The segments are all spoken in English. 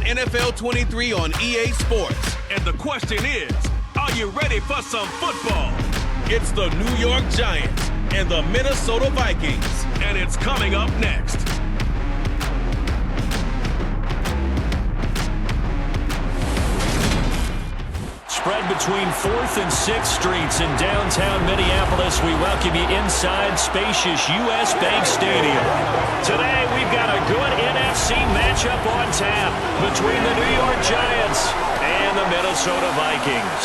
NFL 23 on EA Sports. And the question is, are you ready for some football? It's the New York Giants and the Minnesota Vikings. And it's coming up next. Spread between 4th and 6th Streets in downtown Minneapolis. We welcome you inside spacious U.S. Bank Stadium. Today, we've got a good NFC matchup on tap between the New York Giants and the Minnesota Vikings.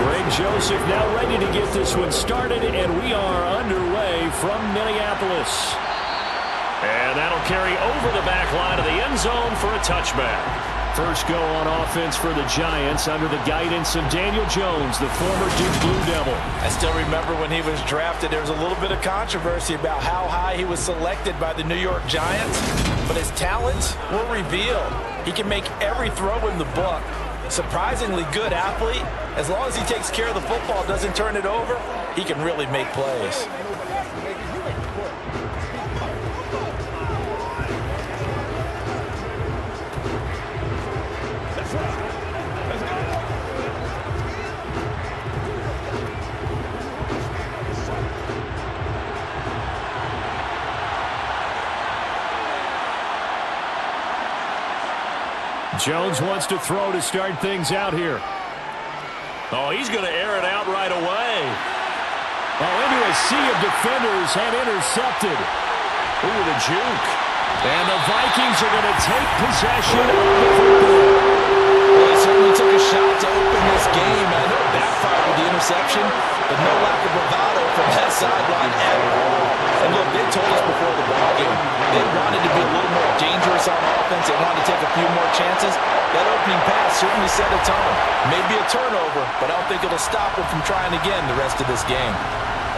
Greg Joseph now ready to get this one started, and we are underway from Minneapolis. And that'll carry over the back line of the end zone for a touchback. First go on offense for the Giants under the guidance of Daniel Jones, the former Duke Blue Devil. I still remember when he was drafted, there was a little bit of controversy about how high he was selected by the New York Giants, but his talents were revealed. He can make every throw in the book. Surprisingly good athlete. As long as he takes care of the football, doesn't turn it over, he can really make plays. Jones wants to throw to start things out here. Oh, he's going to air it out right away. Oh, into a sea of defenders and intercepted. Ooh, the juke. And the Vikings are going to take possession of the football. Well, they certainly took a shot to open this game. I know it backfired with the interception, but no lack of bravado from that sideline at all. And look, they told us before the ball game, they wanted to be a little more dangerous on offense. They wanted to take a few more chances. That opening pass certainly set a tone. Maybe a turnover, but I don't think it'll stop them from trying again the rest of this game.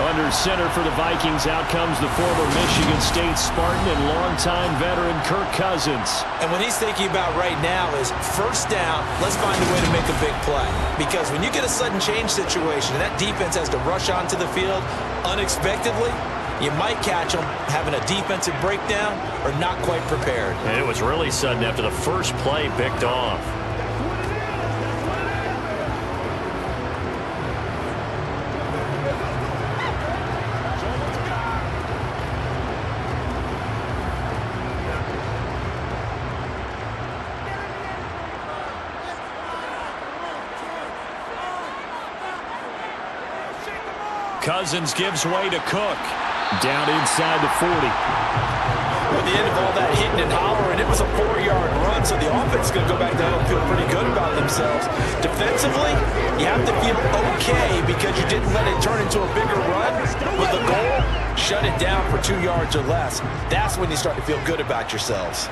Under center for the Vikings, out comes the former Michigan State Spartan and longtime veteran Kirk Cousins. And what he's thinking about right now is first down, let's find a way to make a big play. Because when you get a sudden change situation and that defense has to rush onto the field unexpectedly, you might catch them having a defensive breakdown or not quite prepared. And it was really sudden after the first play picked off. Cousins gives way to Cook. Down inside the 40. At the end of all that hitting and hollering, it was a 4-yard run, so the offense is going to go back down and feel pretty good about themselves. Defensively, you have to feel okay because you didn't let it turn into a bigger run. With the goal, shut it down for 2 yards or less. That's when you start to feel good about yourselves.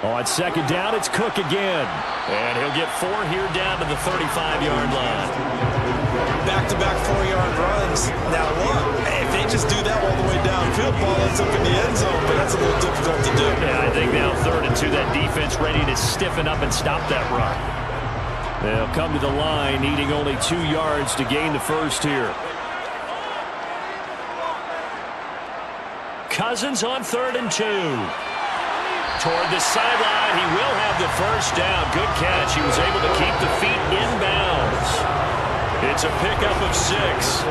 On second down, it's Cook again. And he'll get 4 here down to the 35-yard line. Back-to-back 4-yard runs. Now look, if they just do that all the way downfield, ball ends up in the end zone, but that's a little difficult to do. Yeah, I think now 3rd and 2, that defense ready to stiffen up and stop that run. They'll come to the line, needing only 2 yards to gain the first here. Cousins on 3rd and 2. Toward the sideline, he will have the first down. Good catch. He was able to keep the feet inbounds. It's a pickup of 6.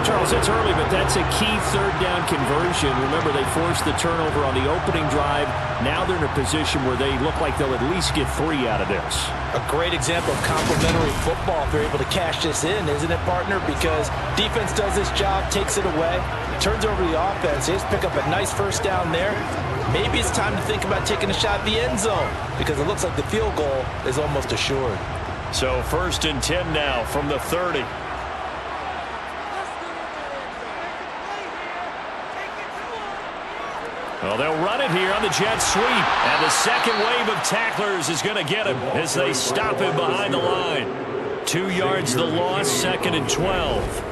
Charles, it's early, but that's a key 3rd down conversion. Remember, they forced the turnover on the opening drive. Now they're in a position where they look like they'll at least get 3 out of this. A great example of complementary football if they're able to cash this in, isn't it, partner? Because defense does this job, takes it away, turns over the offense. They just pick up a nice first down there. Maybe it's time to think about taking a shot at the end zone because it looks like the field goal is almost assured. So 1st and 10 now from the 30. Well, they'll run it here on the jet sweep. And the second wave of tacklers is going to get him as they stop him behind the line. 2 yards the loss, 2nd and 12.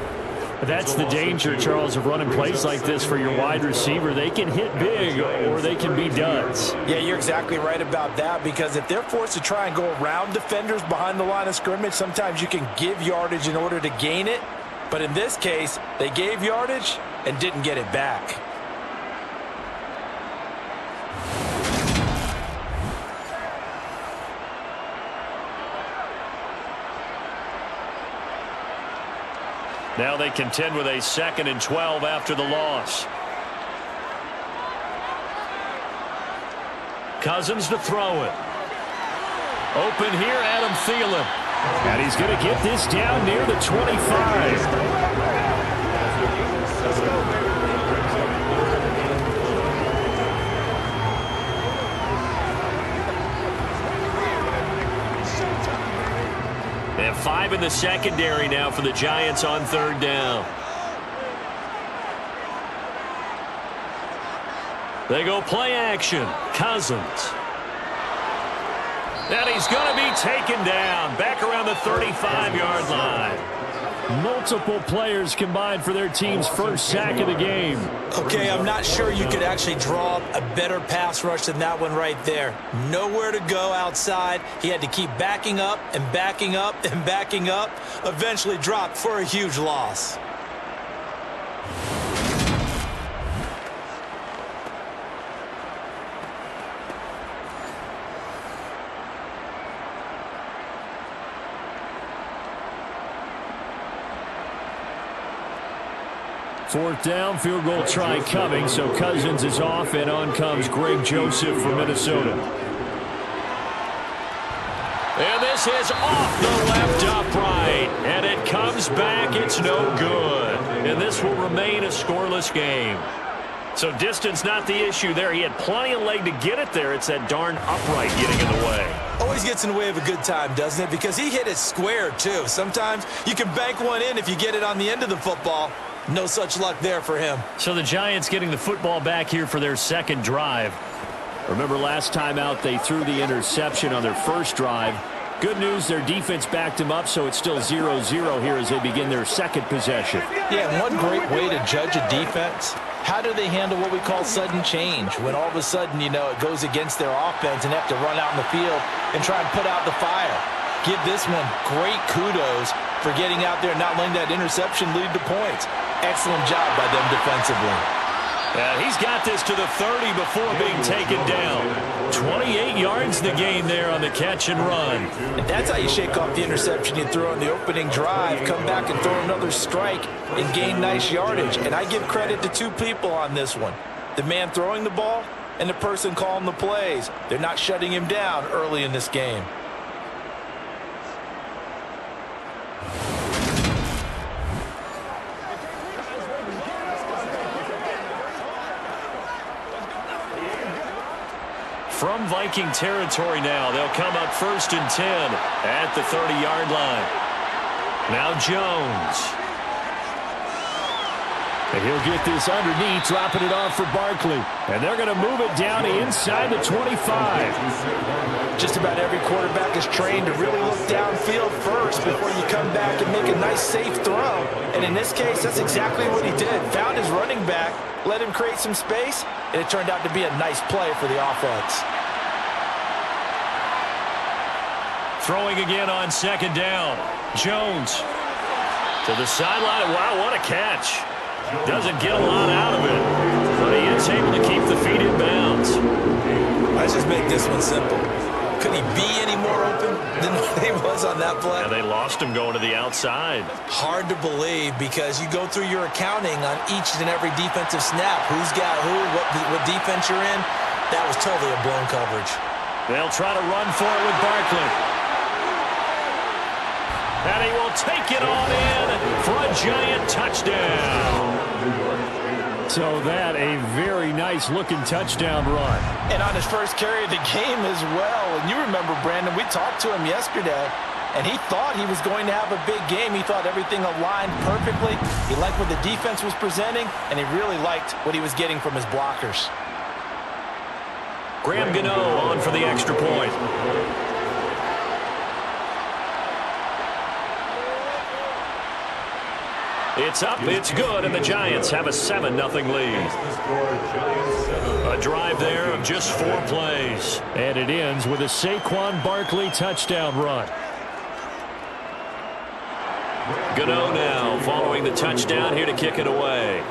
That's the danger, Charles, of running plays like this for your wide receiver. They can hit big or they can be duds. Yeah, you're exactly right about that, because if they're forced to try and go around defenders behind the line of scrimmage, sometimes you can give yardage in order to gain it. But in this case, they gave yardage and didn't get it back. Now they contend with a 2nd and 12 after the loss. Cousins to throw it. Open here, Adam Thielen. And he's going to get this down near the 25. They have 5 in the secondary now for the Giants on 3rd down. They go play action. Cousins. And he's going to be taken down back around the 35-yard line. Multiple players combined for their team's first sack of the game. Okay, I'm not sure you could actually draw up a better pass rush than that one right there. Nowhere to go outside. He had to keep backing up and backing up and backing up. Eventually dropped for a huge loss. Fourth down, field goal try coming, so Cousins is off, and on comes Greg Joseph for Minnesota. And this is off the left upright, and it comes back. It's no good. And this will remain a scoreless game. So distance not the issue there. He had plenty of leg to get it there. It's that darn upright getting in the way. Always gets in the way of a good time, doesn't it? Because he hit it square, too. Sometimes you can bank one in if you get it on the end of the football. No such luck there for him. So the Giants getting the football back here for their 2nd drive. Remember last time out they threw the interception on their first drive. Good news, their defense backed him up, so it's still 0-0 here as they begin their 2nd possession. Yeah, and one great way to judge a defense, how do they handle what we call sudden change? When all of a sudden, you know, it goes against their offense and they have to run out in the field and try and put out the fire. Give this one great kudos for getting out there and not letting that interception lead to points. Excellent job by them defensively. And he's got this to the 30 before being taken down. 28 yards the gain there on the catch and run. And that's how you shake off the interception you throw on the opening drive, come back and throw another strike and gain nice yardage. And I give credit to 2 people on this one. The man throwing the ball and the person calling the plays. They're not shutting him down early in this game. From Viking territory now, they'll come up 1st and 10 at the 30-yard line. Now Jones. And he'll get this underneath, dropping it off for Barkley. And they're going to move it down inside the 25. Just about every quarterback is trained to really look downfield first before you come back and make a nice, safe throw. And in this case, that's exactly what he did. Found his running back, let him create some space, and it turned out to be a nice play for the offense. Throwing again on 2nd down. Jones to the sideline. Wow, what a catch. Doesn't get a lot out of it, but he is able to keep the feet in bounds. Let's just make this one simple. Could he be any more open than he was on that play? And they lost him going to the outside. Hard to believe, because you go through your accounting on each and every defensive snap. Who's got who, what defense you're in. That was totally a blown coverage. They'll try to run for it with Barkley. And he will take it on in for a Giant touchdown. So that a very nice looking touchdown run. And on his first carry of the game as well. And you remember, Brandon, we talked to him yesterday, and he thought he was going to have a big game. He thought everything aligned perfectly. He liked what the defense was presenting, and he really liked what he was getting from his blockers. Graham Gano on for the extra point. It's up, it's good, and the Giants have a 7-0 lead. A drive there of just 4 plays. And it ends with a Saquon Barkley touchdown run. Gano now following the touchdown here to kick it away.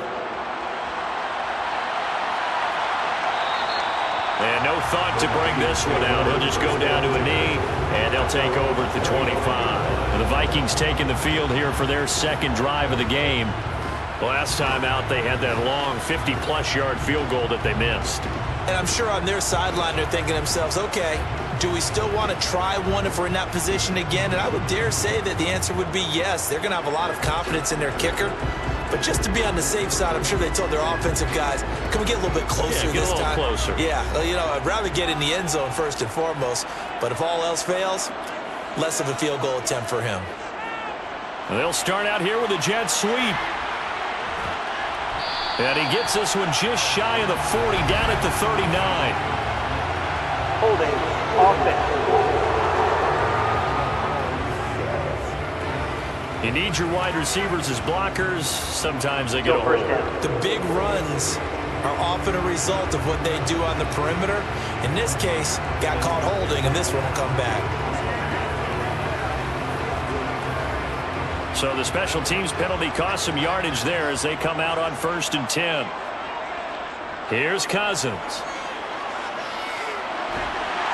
And no thought to bring this one out. He'll just go down to a knee, and they'll take over at the 25. And the Vikings taking the field here for their second drive of the game. Last time out, they had that long 50-plus yard field goal that they missed. And I'm sure on their sideline, they're thinking to themselves, okay, do we still want to try one if we're in that position again? And I would dare say that the answer would be yes. They're going to have a lot of confidence in their kicker. But just to be on the safe side, I'm sure they told their offensive guys, can we get a little bit closer this time? Closer. Yeah, you know, I'd rather get in the end zone first and foremost. But if all else fails, less of a field goal attempt for him. They'll start out here with a jet sweep. And he gets this one just shy of the 40, down at the 39. Holding, offense. You need your wide receivers as blockers. Sometimes they get over. The big runs are often a result of what they do on the perimeter. In this case, got caught holding, and this one will come back. So the special teams penalty cost some yardage there as they come out on 1st and 10. Here's Cousins.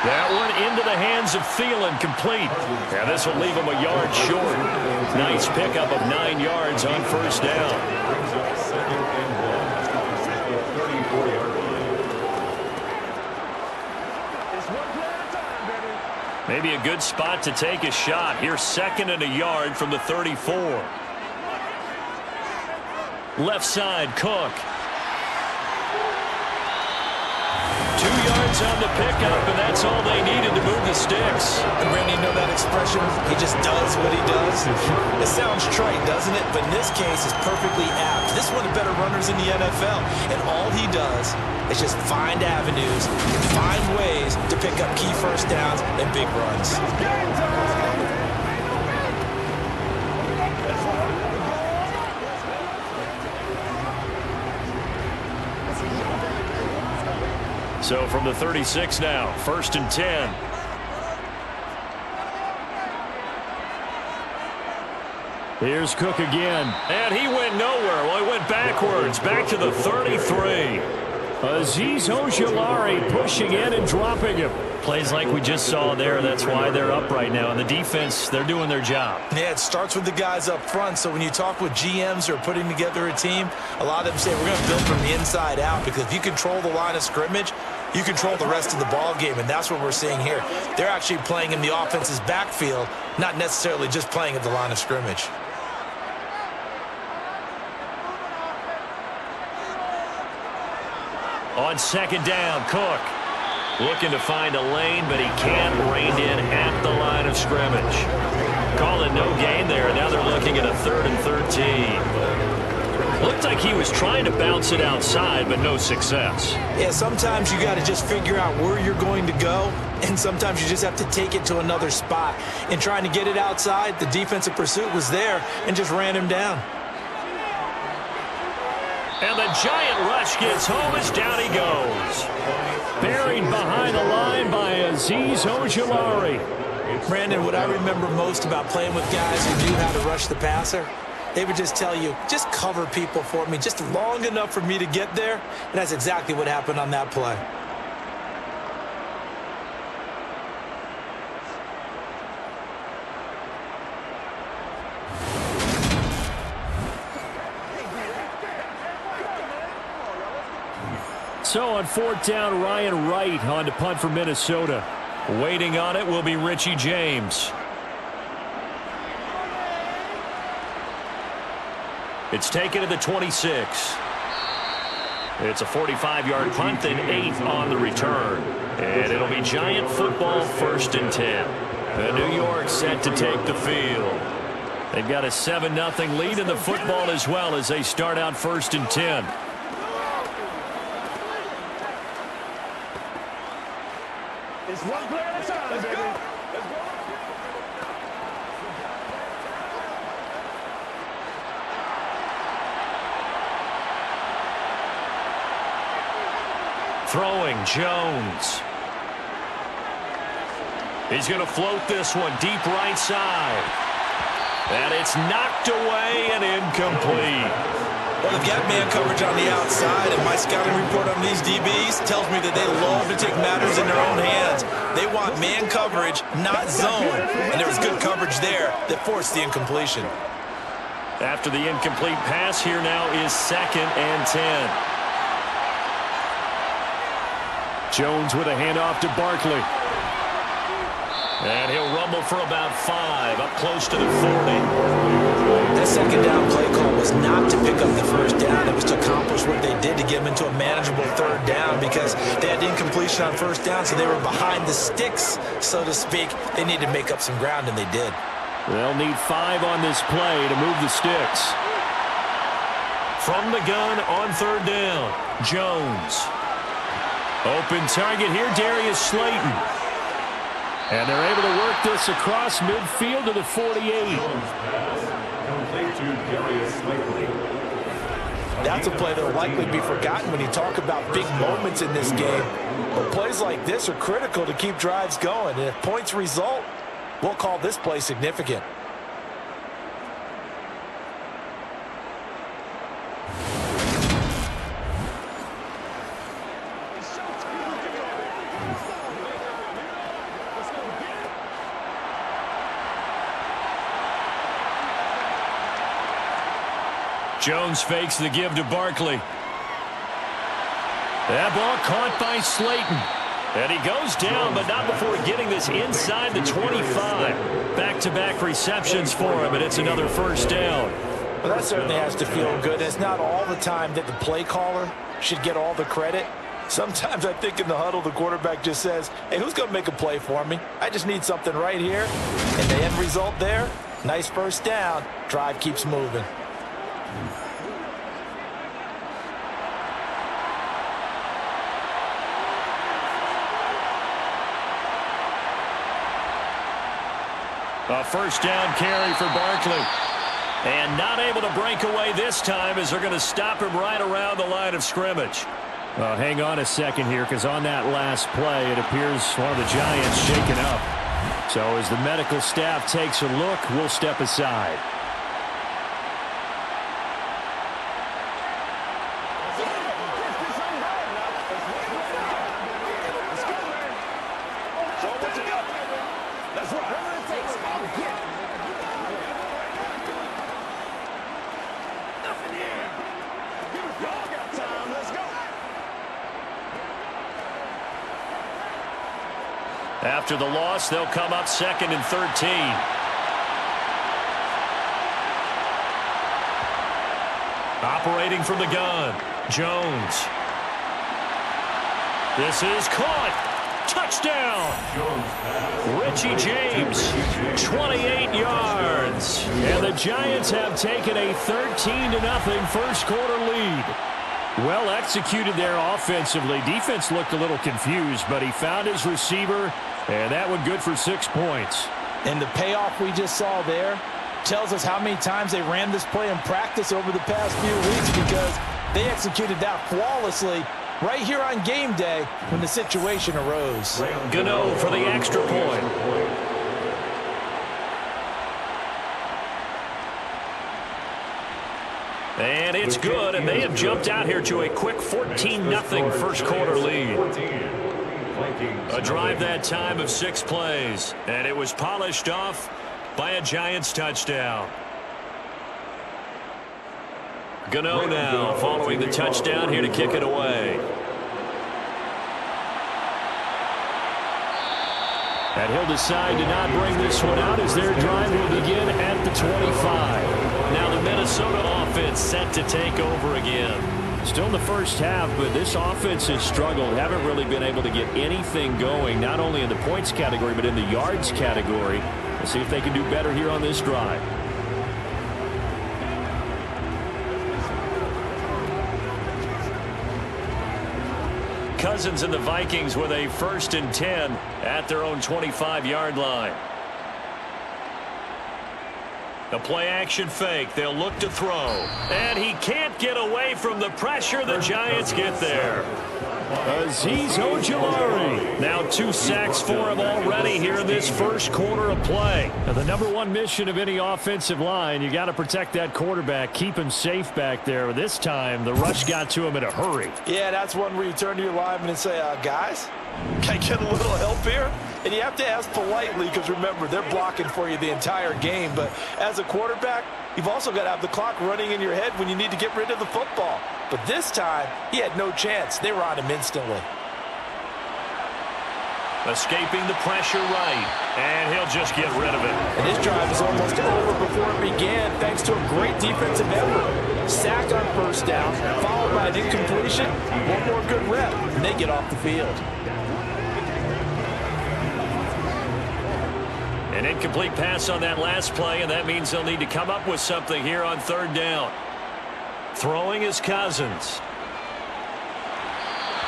That one into the hands of Thielen, complete. And this will leave him a yard short. Nice pickup of 9 yards on 1st down. Maybe a good spot to take a shot. Here's 2nd and a yard from the 34. Left side, Cook. 2 yards on the pickup, and that's all they needed to move the sticks. And Randy, you know that expression? He just does what he does. It sounds trite, doesn't it? But in this case, it's perfectly apt. This is one of the better runners in the NFL, and all he does is just find avenues, find ways to pick up key first downs and big runs. So from the 36 now, 1st and 10. Here's Cook again. And he went nowhere. Well, he went backwards, back to the 33. Azeez Ojulari pushing in and dropping him. Plays like we just saw there. That's why they're up right now. And the defense, they're doing their job. Yeah, it starts with the guys up front. So when you talk with GMs who are putting together a team, a lot of them say we're going to build from the inside out, because if you control the line of scrimmage, you control the rest of the ball game, and that's what we're seeing here. They're actually playing in the offense's backfield, not necessarily just playing at the line of scrimmage. On 2nd down, Cook looking to find a lane, but he can't, reined in at the line of scrimmage. Call it no gain there. Now they're looking at a 3rd and 13. Looked like he was trying to bounce it outside, but no success. Yeah, sometimes you got to just figure out where you're going to go, and sometimes you just have to take it to another spot. In trying to get it outside, the defensive pursuit was there and just ran him down. And the giant rush gets home as down he goes. Buried behind the line by Azeez Ojulari. Brandon, what I remember most about playing with guys who knew how to rush the passer, they would just tell you, just cover people for me, just long enough for me to get there. And that's exactly what happened on that play. So on 4th down, Ryan Wright on to punt for Minnesota. Waiting on it will be Richie James. It's taken to the 26. It's a 45-yard punt and 8 on the return. And it'll be Giant football, 1st and 10. And New York set to take the field. They've got a 7-0 lead in the football as well as they start out 1st and 10. It's one play at a time, baby. Let's go. Throwing Jones. He's going to float this one deep right side. And it's knocked away and incomplete. Well, they've got man coverage on the outside, and my scouting report on these DBs tells me that they love to take matters in their own hands. They want man coverage, not zone. And there was good coverage there that forced the incompletion. After the incomplete pass, here now is 2nd and 10. Jones with a handoff to Barkley. And he'll rumble for about 5, up close to the 40. That second down play call was not to pick up the first down. It was to accomplish what they did to get them into a manageable 3rd down because they had incompletion on 1st down, so they were behind the sticks, so to speak. They needed to make up some ground, and they did. They'll need 5 on this play to move the sticks. From the gun on 3rd down, Jones. Open target here, Darius Slayton. And they're able to work this across midfield to the 48. That's a play that will likely be forgotten when you talk about big moments in this game. But plays like this are critical to keep drives going. And if points result, we'll call this play significant. Jones fakes the give to Barkley. That ball caught by Slayton. And he goes down, but not before getting this inside the 25. Back-to-back receptions for him, and it's another 1st down. Well, that certainly has to feel good. It's not all the time that the play caller should get all the credit. Sometimes I think in the huddle, the quarterback just says, hey, who's going to make a play for me? I just need something right here. And the end result there, nice 1st down. Drive keeps moving. A 1st down carry for Barkley. And not able to break away this time as they're going to stop him right around the line of scrimmage. Hang on a second here, because on that last play, it appears one of the Giants shaken up. So as the medical staff takes a look, we'll step aside. After the loss, they'll come up 2nd and 13. Operating from the gun, Jones. This is caught. Touchdown. Richie James, 28 yards. And the Giants have taken a 13-0 first quarter lead. Well executed there offensively. Defense looked a little confused, but he found his receiver, and that one good for 6 points. And the payoff we just saw there tells us how many times they ran this play in practice over the past few weeks, because they executed that flawlessly right here on game day when the situation arose. Gano for the extra point. And it's good, and they have jumped out here to a quick 14-0 first quarter lead. A drive that time of 6 plays, and it was polished off by a Giants touchdown. Gano now following the touchdown here to kick it away. And he'll decide to not bring this one out as their drive will begin at the 25. Now the Minnesota offense set to take over again. Still in the first half, but this offense has struggled. Haven't really been able to get anything going, not only in the points category, but in the yards category. Let's see if they can do better here on this drive. Cousins and the Vikings with a 1st and 10 at their own 25-yard line. The play-action fake. They'll look to throw. And he can't get away from the pressure. The Giants get there. Azeez Ojulari. Now 2 sacks for him already here in this first quarter of play. Now the #1 mission of any offensive line, you got to protect that quarterback, keep him safe back there. This time, the rush got to him in a hurry. Yeah, that's one where you turn to your lineman and say, guys, can I get a little help here? And you have to ask politely because, remember, they're blocking for you the entire game. But as a quarterback, you've also got to have the clock running in your head when you need to get rid of the football. But this time, he had no chance. They were on him instantly. Escaping the pressure right, and he'll just get rid of it. And this drive is almost over before it began thanks to a great defensive effort. Sack on first down, followed by an incompletion. One more good rep, and they get off the field. An incomplete pass on that last play, and that means they'll need to come up with something here on 3rd down. Throwing is Cousins.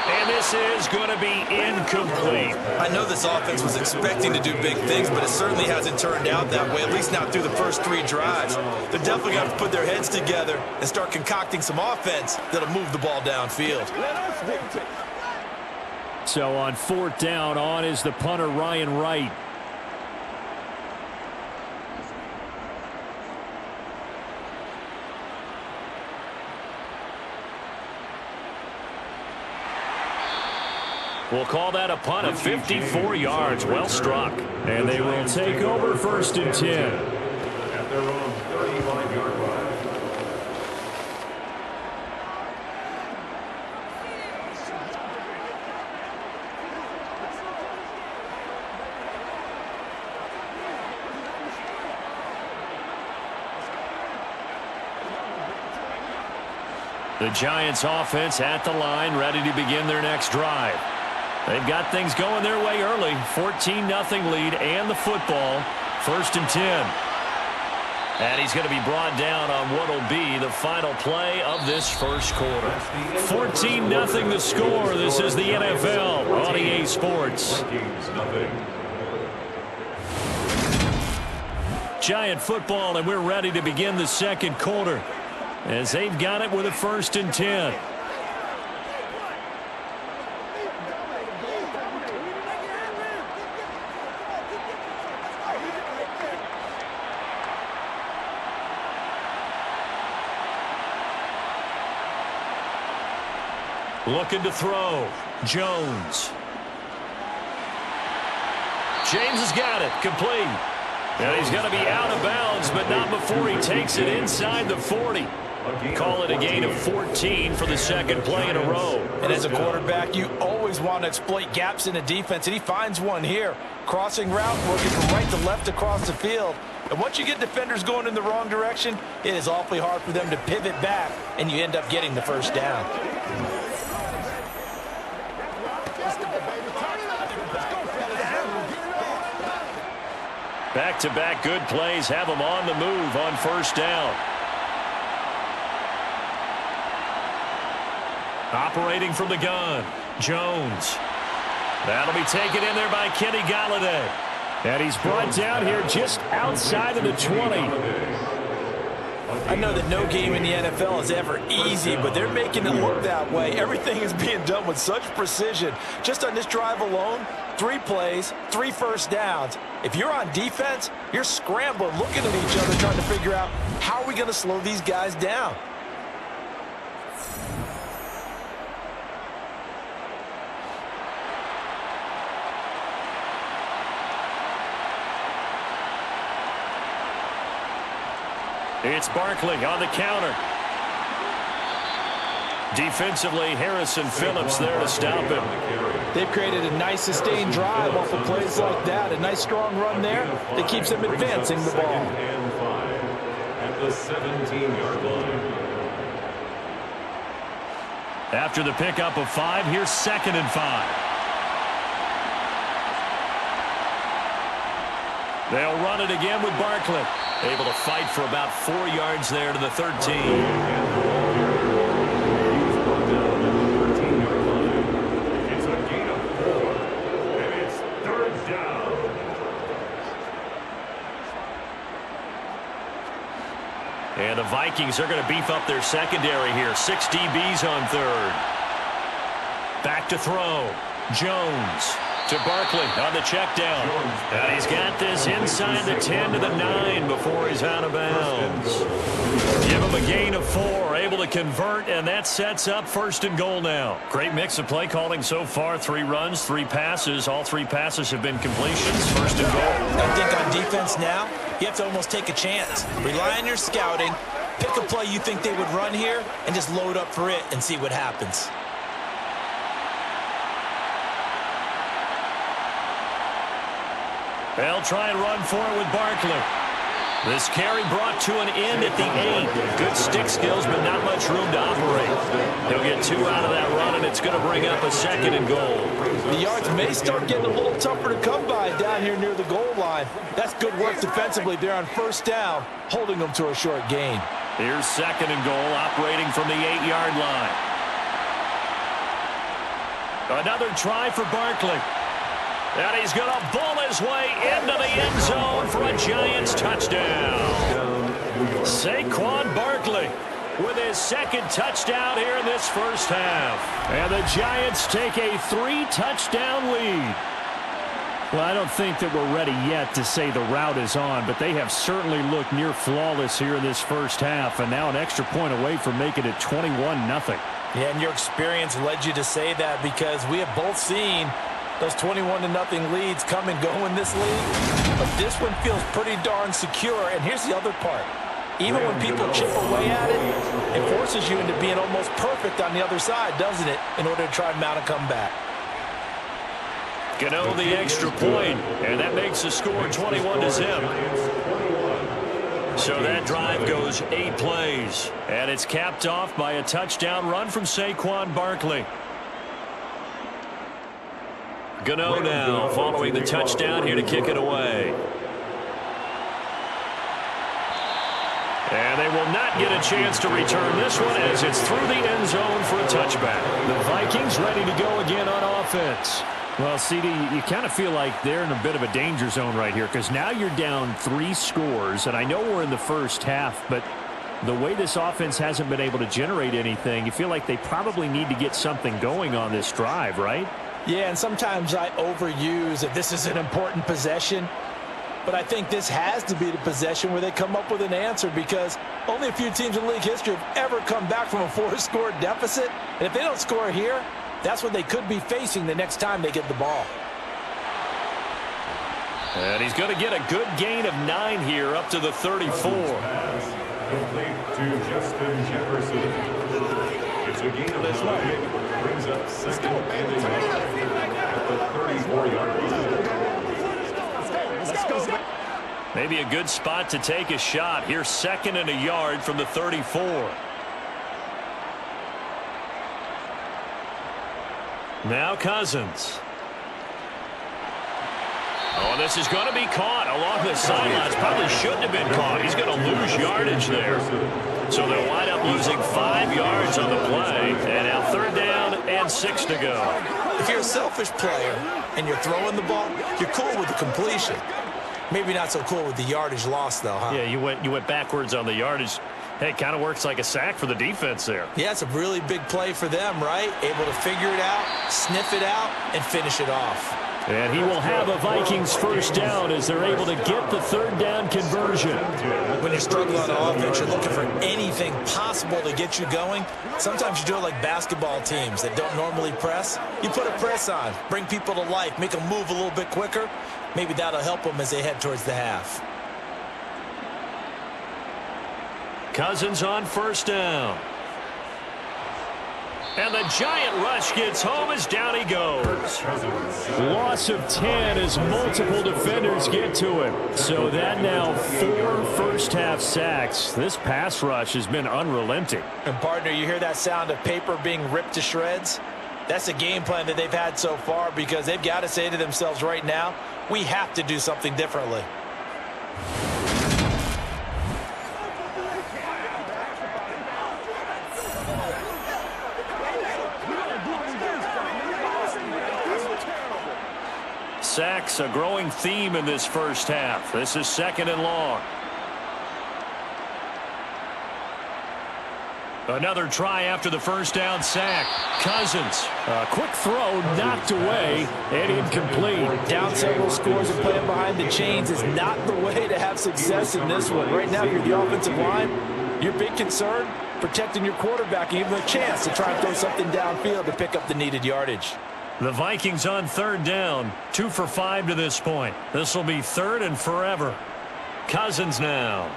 And this is going to be incomplete. I know this offense was expecting to do big things, but it certainly hasn't turned out that way, at least not through the first 3 drives. They're definitely going to put their heads together and start concocting some offense that'll move the ball downfield. So on 4th down, on is the punter, Ryan Wright. We'll call that a punt of 54 yards. Well struck. And they will take over 1st and 10. At their own 35-yard line. The Giants offense at the line, ready to begin their next drive. They've got things going their way early. 14-0 lead and the football. 1st and 10. And he's going to be brought down on what will be the final play of this first quarter. 14-0 the score. This is the NFL on EA Sports. Giant football, and we're ready to begin the second quarter as they've got it with a 1st and 10. Looking to throw. Jones. James has got it. Complete. And he's going to be out of bounds, but not before he takes it inside the 40. Call it a gain of 14 for the 2nd play in a row. And as a quarterback, you always want to exploit gaps in the defense, and he finds one here. Crossing route, working from right to left across the field. And once you get defenders going in the wrong direction, it is awfully hard for them to pivot back, and you end up getting the 1st down. Back-to-back good plays have them on the move on 1st down. Operating from the gun, Jones. That'll be taken in there by Kenny Galladay. And he's brought down here just outside of the 20. I know that no game in the NFL is ever easy, but they're making it look that way. Everything is being done with such precision. Just on this drive alone, 3 plays, 3 first downs. If you're on defense, you're scrambling, looking at each other, trying to figure out how are we going to slow these guys down. It's Barkley on the counter. Defensively, Harrison Phillips there to stop him. They've created a nice sustained drive off of plays like that. A nice strong run there that keeps them advancing the ball. And 5 at the 17-yard line. After the pickup of 5, here's 2nd and 5. They'll run it again with Barkley. Able to fight for about 4 yards there to the 13. And the Vikings are going to beef up their secondary here. 6 DBs on 3rd. Back back to throw. Jones to Barkley on the check down. And he's got this inside the 10 to the 9 before he's out of bounds. Give him a gain of 4, able to convert, and that sets up 1st and goal now. Great mix of play calling so far. 3 runs, 3 passes. All 3 passes have been completions. 1st and goal. I think on defense now, you have to almost take a chance. Rely on your scouting. Pick a play you think they would run here and just load up for it and see what happens. They'll try and run for it with Barkley. This carry brought to an end at the 8. Good stick skills, but not much room to operate. He'll get 2 out of that run, and it's going to bring up a 2nd and goal. The yards may start getting a little tougher to come by down here near the goal line. That's good work defensively there on 1st down, holding them to a short gain. Here's 2nd and goal, operating from the 8-yard line. Another try for Barkley. And he's going to bull his way into the end zone for a Giants touchdown. Saquon Barkley with his 2nd touchdown here in this 1st half. And the Giants take a 3-touchdown lead. Well, I don't think that we're ready yet to say the route is on, but they have certainly looked near flawless here in this 1st half, and now an extra point away from making it 21-0. Yeah, and your experience led you to say that because we have both seen those 21-0 leads come and go in this league. But this one feels pretty darn secure. And here's the other part. Even when people chip away at it, it forces you into being almost perfect on the other side, doesn't it, in order to try and mount a comeback. Gano the extra point, and that makes the score 21-0. So that drive goes 8 plays, and it's capped off by a touchdown run from Saquon Barkley. Gano now following the touchdown here to kick it away. And they will not get a chance to return this one as it's through the end zone for a touchback. The Vikings ready to go again on offense. Well, CD, you kind of feel like they're in a bit of a danger zone right here because now you're down 3 scores, and I know we're in the 1st half, but the way this offense hasn't been able to generate anything, you feel like they probably need to get something going on this drive, right? Yeah, and sometimes I overuse that this is an important possession, but I think this has to be the possession where they come up with an answer because only a few teams in league history have ever come back from a 4-score deficit, and if they don't score here, that's what they could be facing the next time they get the ball. And he's going to get a good gain of 9 here up to the 34. Complete to Justin Jefferson. It's a gain of 9. Brings up 2nd and 8 at the 34-yard line. Let's go. Maybe a good spot to take a shot. Here's 2nd and a yard from the 34. Now Cousins. Oh, this is going to be caught along the sidelines. Probably shouldn't have been caught. He's going to lose yardage there. So they'll wind up losing 5 yards on the play. And now 3rd down and 6 to go. If you're a selfish player and you're throwing the ball, you're cool with the completion. Maybe not so cool with the yardage loss, though, huh? Yeah, you went backwards on the yardage. Hey, it kind of works like a sack for the defense there. Yeah, it's a really big play for them, right? Able to figure it out, sniff it out, and finish it off. And he will have a Vikings 1st down as they're able to get the 3rd down conversion. When you're struggling on offense, you're looking for anything possible to get you going. Sometimes you do it like basketball teams that don't normally press. You put a press on, bring people to life, make them move a little bit quicker. Maybe that'll help them as they head towards the half. Cousins on 1st down. And the giant rush gets home as down he goes. Loss of 10 as multiple defenders get to him. So that now 4 first-half sacks. This pass rush has been unrelenting. And, partner, you hear that sound of paper being ripped to shreds? That's the game plan that they've had so far because they've got to say to themselves right now, we have to do something differently. Sacks, a growing theme in this 1st half. This is 2nd and long. Another try after the first down sack. Cousins. A quick throw knocked away and incomplete. Down several scores and playing behind the chains is not the way to have success in this one. Right now, you're the offensive line. Your big concern, protecting your quarterback and giving him a chance to try and throw something downfield to pick up the needed yardage. The Vikings on third down. 2 for 5 to this point. This will be third and forever. Cousins now.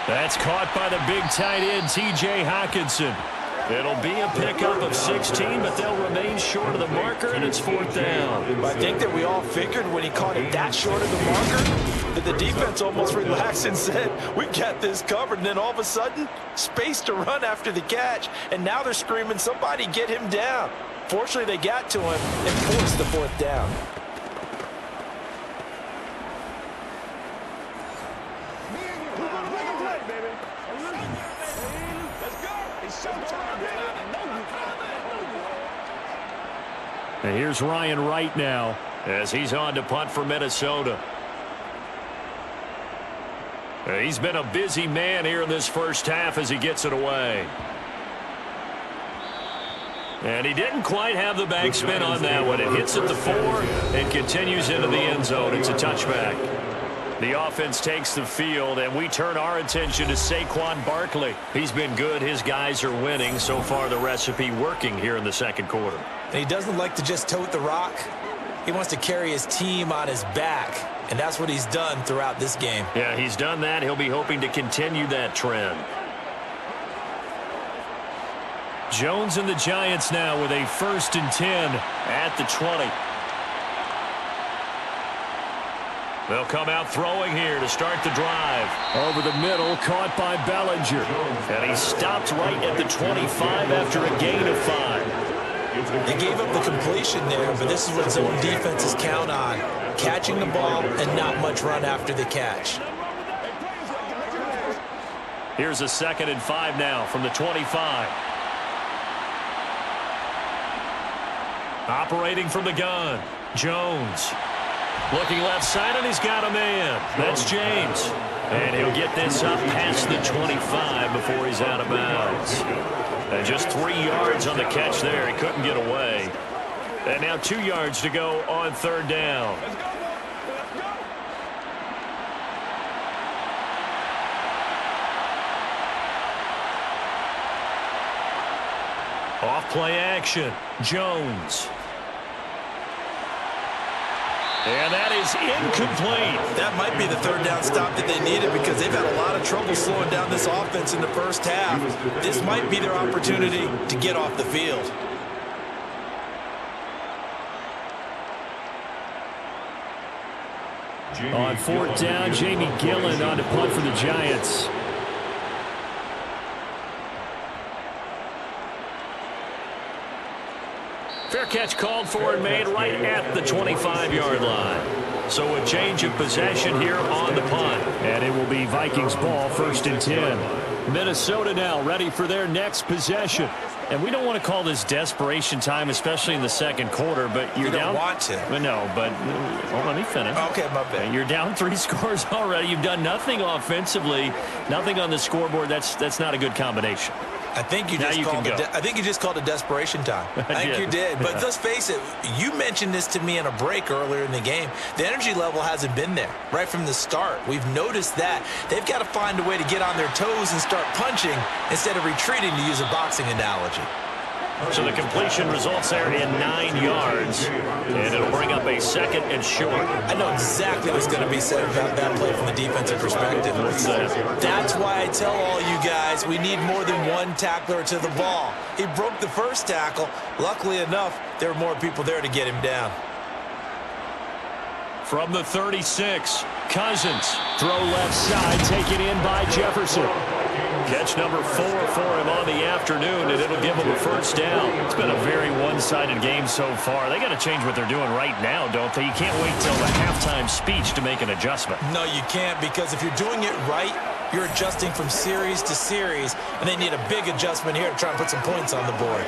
That's caught by the big tight end, T.J. Hockenson. It'll be a pickup of 16, but they'll remain short of the marker, and it's fourth down. I think that we all figured when he caught it that short of the marker that the defense almost relaxed and said, we got this covered. And then all of a sudden, space to run after the catch. And now they're screaming, somebody get him down. Fortunately, they got to him and forced the fourth down. And here's Ryan Wright now as he's on to punt for Minnesota. He's been a busy man here in this first half as he gets it away. And he didn't quite have the backspin on that one. It hits at the 4 and continues into the end zone. It's a touchback. The offense takes the field, and we turn our attention to Saquon Barkley. He's been good. His guys are winning. So far, the recipe working here in the second quarter. And he doesn't like to just tote the rock. He wants to carry his team on his back, and that's what he's done throughout this game. Yeah, he's done that. He'll be hoping to continue that trend. Jones and the Giants now with a 1st and 10 at the 20. They'll come out throwing here to start the drive. Over the middle, caught by Bellinger. And he stopped right at the 25 after a gain of 5. They gave up the completion there, but this is what zone defenses count on. Catching the ball and not much run after the catch. Here's a 2nd and 5 now from the 25. Operating from the gun, Jones. Looking left side, and he's got a man. That's James. And he'll get this up past the 25 before he's out of bounds. And just 3 yards on the catch there. He couldn't get away. And now 2 yards to go on third down. Off play action, Jones. And that is incomplete. That might be the third down stop that they needed because they've had a lot of trouble slowing down this offense in the first half. This might be their opportunity to get off the field. On fourth down, Jamie Gillen on to punt for the Giants. Fair catch called for and made right at the 25-yard line. So a change of possession here on the punt. And it will be Vikings ball, 1st and 10. Minnesota now ready for their next possession. And we don't want to call this desperation time, especially in the second quarter, but you're down. You don't want to. No, but let me finish. Okay, my bad. You're down 3 scores already. You've done nothing offensively, nothing on the scoreboard. That's not a good combination. I think you just called it desperation time. I think you did. But let's face it, you mentioned this to me in a break earlier in the game. The energy level hasn't been there right from the start. We've noticed that. They've got to find a way to get on their toes and start punching instead of retreating, to use a boxing analogy. So the completion results there in 9 yards, and it'll bring up a 2nd and short. I know exactly what's going to be said about that play from the defensive perspective. That's why I tell all you guys we need more than one tackler to the ball. He broke the first tackle. Luckily enough, there were more people there to get him down. From the 36, Cousins. Throw left side, taken in by Jefferson. Catch number 4 for him on the afternoon, and it'll give him a first down. It's been a very one-sided game so far. They got to change what they're doing right now, don't they? You can't wait till the halftime speech to make an adjustment. No, you can't, because if you're doing it right, you're adjusting from series to series, and they need a big adjustment here to try and put some points on the board.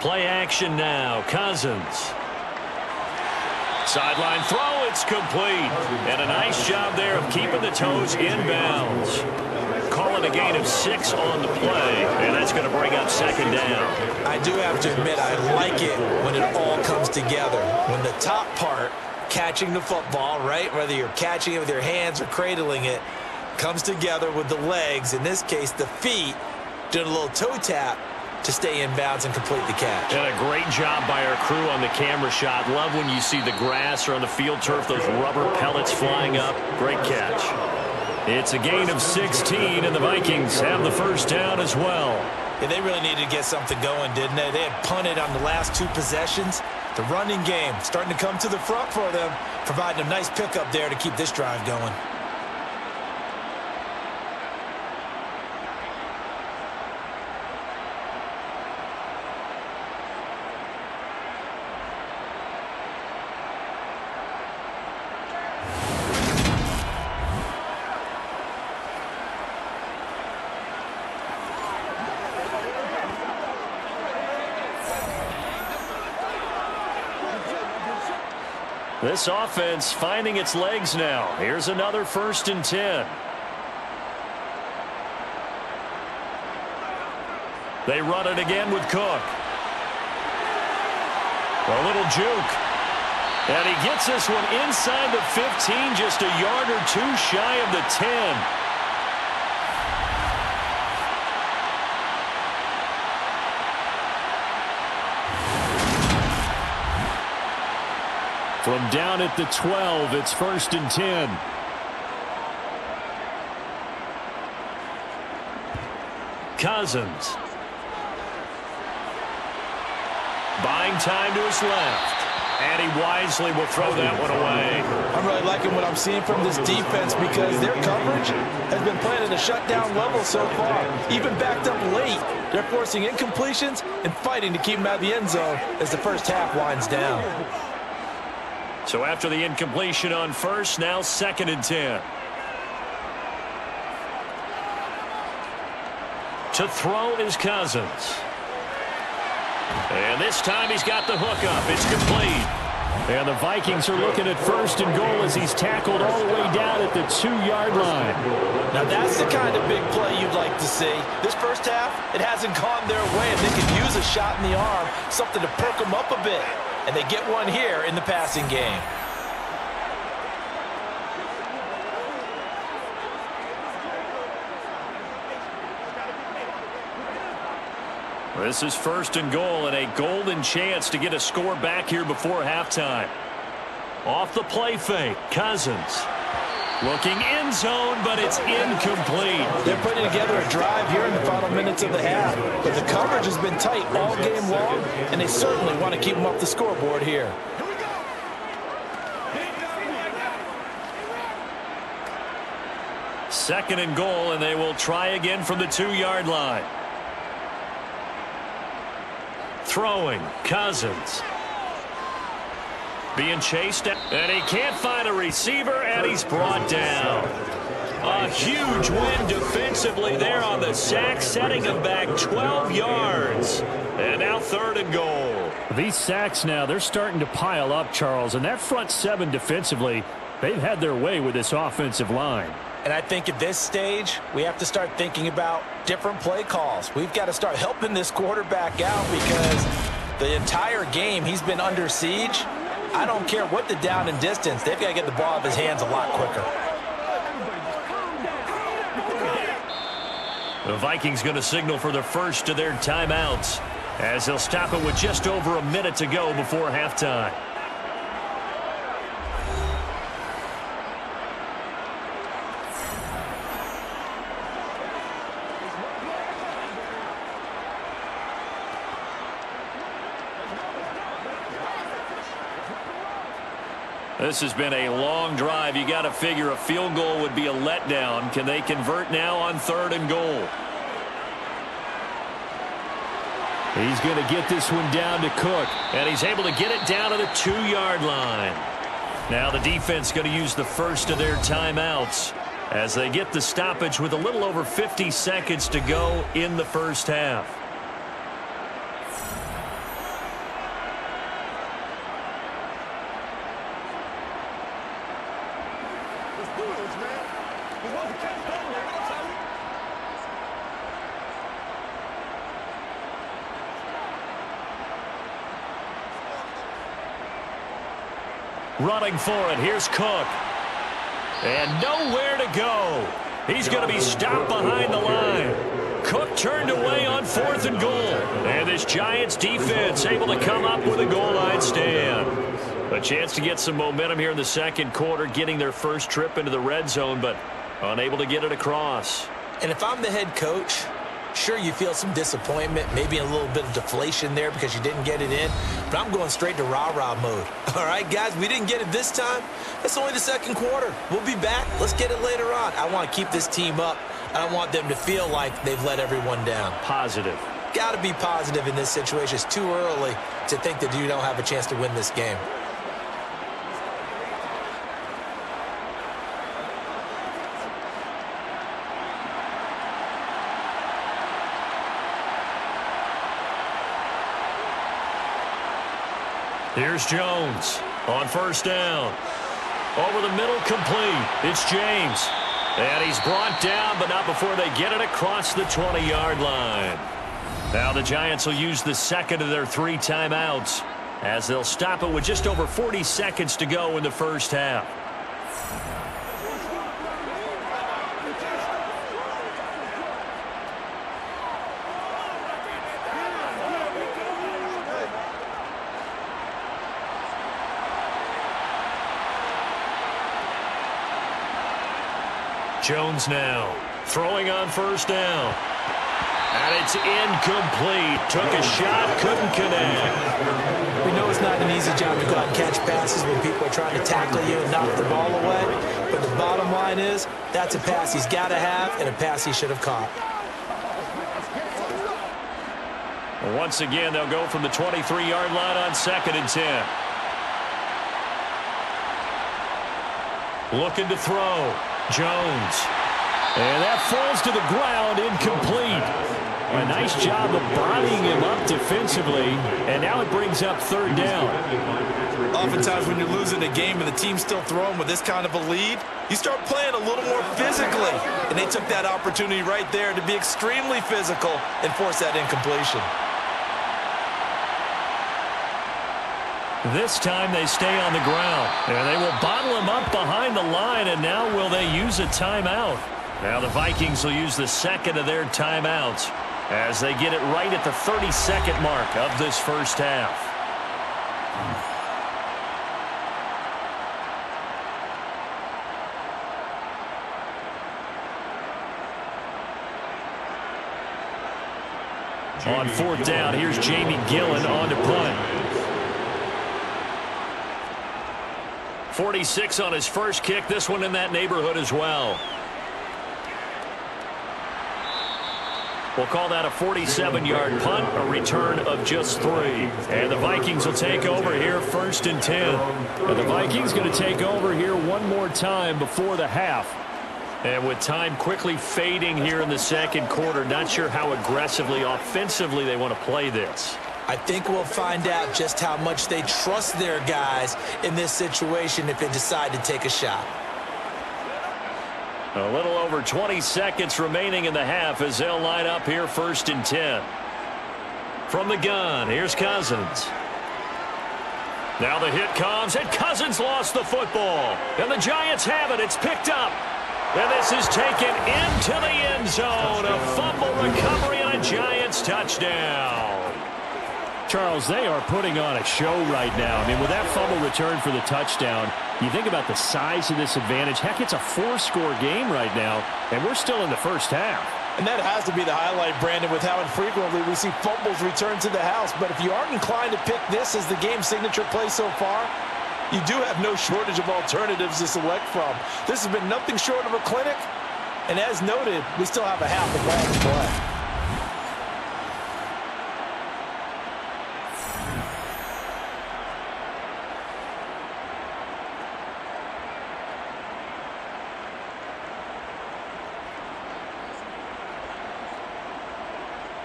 Play action now. Cousins. Sideline throw, it's complete. And a nice job there of keeping the toes inbounds. Call it a gain of 6 on the play, and that's going to bring up second down. I do have to admit, I like it when it all comes together. When the top part, catching the football, right, whether you're catching it with your hands or cradling it, comes together with the legs, in this case the feet, doing a little toe tap to stay in bounds and complete the catch. And a great job by our crew on the camera shot. Love when you see the grass or on the field turf, those rubber pellets flying up. Great catch. It's a gain of 16, and the Vikings have the first down as well. Yeah, they really needed to get something going, didn't they? They had punted on the last 2 possessions. The running game starting to come to the front for them, providing a nice pickup there to keep this drive going. This offense finding its legs now. Here's another 1st and 10. They run it again with Cook. A little juke. And he gets this one inside the 15, just a yard or 2 shy of the 10. From down at the 12, it's 1st and 10. Cousins. Buying time to his left. And he wisely will throw that one away. I'm really liking what I'm seeing from this defense because their coverage has been playing at a shutdown level so far. Even backed up late, they're forcing incompletions and fighting to keep them out of the end zone as the first half winds down. So after the incompletion on 1st, now 2nd and 10. To throw is Cousins. And this time he's got the hook up. It's complete. And the Vikings are looking at 1st and goal as he's tackled all the way down at the 2-yard line. Now that's the kind of big play you'd like to see. This first half, it hasn't gone their way. If they could use a shot in the arm, something to perk them up a bit. And they get one here in the passing game. This is 1st and goal and a golden chance to get a score back here before halftime. Off the play fake, Cousins. Looking end zone, but it's incomplete. They're putting together a drive here in the final minutes of the half. But the coverage has been tight all game long, and they certainly want to keep them up the scoreboard here. Second and goal, and they will try again from the 2-yard line. Throwing, Cousins. Being chased, and he can't find a receiver, and he's brought down. A huge win defensively there on the sack, setting him back 12 yards. And now 3rd and goal. These sacks now, they're starting to pile up, Charles, and that front 7 defensively, they've had their way with this offensive line. And I think at this stage, we have to start thinking about different play calls. We've got to start helping this quarterback out because the entire game he's been under siege. I don't care what the down and distance. They've got to get the ball out of his hands a lot quicker. The Vikings going to signal for the first of their timeouts as they'll stop it with just over a minute to go before halftime. This has been a long drive. You got to figure a field goal would be a letdown. Can they convert now on 3rd and goal? He's going to get this one down to Cook. And he's able to get it down to the 2-yard line. Now the defense going to use the first of their timeouts as they get the stoppage with a little over 50 seconds to go in the first half. Running for it. Here's Cook. And nowhere to go. He's going to be stopped behind the line. Cook turned away on 4th and goal. And this Giants defense able to come up with a goal line stand. A chance to get some momentum here in the second quarter, getting their first trip into the red zone, but unable to get it across. And if I'm the head coach, sure, you feel some disappointment, maybe a little bit of deflation there because you didn't get it in, but I'm going straight to rah-rah mode. All right, guys, we didn't get it this time. That's only the second quarter. We'll be back. Let's get it later on. I want to keep this team up. I don't want them to feel like they've let everyone down. Positive. Got to be positive in this situation. It's too early to think that you don't have a chance to win this game. Here's Jones on first down. Over the middle, complete. It's James. And he's brought down, but not before they get it across the 20-yard line. Now the Giants will use the second of their 3 timeouts as they'll stop it with just over 40 seconds to go in the first half. Jones now throwing on first down. And it's incomplete. Took a shot, couldn't connect. We know it's not an easy job to go out and catch passes when people are trying to tackle you and knock the ball away. But the bottom line is, that's a pass he's got to have and a pass he should have caught. Once again, they'll go from the 23-yard line on 2nd and 10. Looking to throw. Jones. And that falls to the ground, incomplete. A nice job of bodying him up defensively, and now it brings up 3rd down. Oftentimes when you're losing a game and the team's still throwing with this kind of a lead, you start playing a little more physically. And they took that opportunity right there to be extremely physical and force that incompletion. This time they stay on the ground, and they will bottle him up behind the line, and now will they use a timeout? Now the Vikings will use the second of their timeouts as they get it right at the 30-second mark of this first half. On 4th down, here's Jamie Gillen on to punt. 46 on his first kick. This one in that neighborhood as well. We'll call that a 47-yard punt, a return of just 3. And the Vikings will take over here 1st and 10. And the Vikings going to take over here one more time before the half. And with time quickly fading here in the second quarter, not sure how aggressively, offensively they want to play this. I think we'll find out just how much they trust their guys in this situation if they decide to take a shot. A little over 20 seconds remaining in the half as they'll line up here 1st and 10. From the gun, here's Cousins. Now the hit comes, and Cousins lost the football. And the Giants have it. It's picked up. And this is taken into the end zone. A fumble recovery and a Giants touchdown. Charles, they are putting on a show right now. I mean, with that fumble return for the touchdown, you think about the size of this advantage. Heck, it's a 4-score game right now, and we're still in the first half. And that has to be the highlight, Brandon, with how infrequently we see fumbles return to the house. But if you aren't inclined to pick this as the game signature play so far, you do have no shortage of alternatives to select from. This has been nothing short of a clinic. And as noted, we still have a half a ball to play.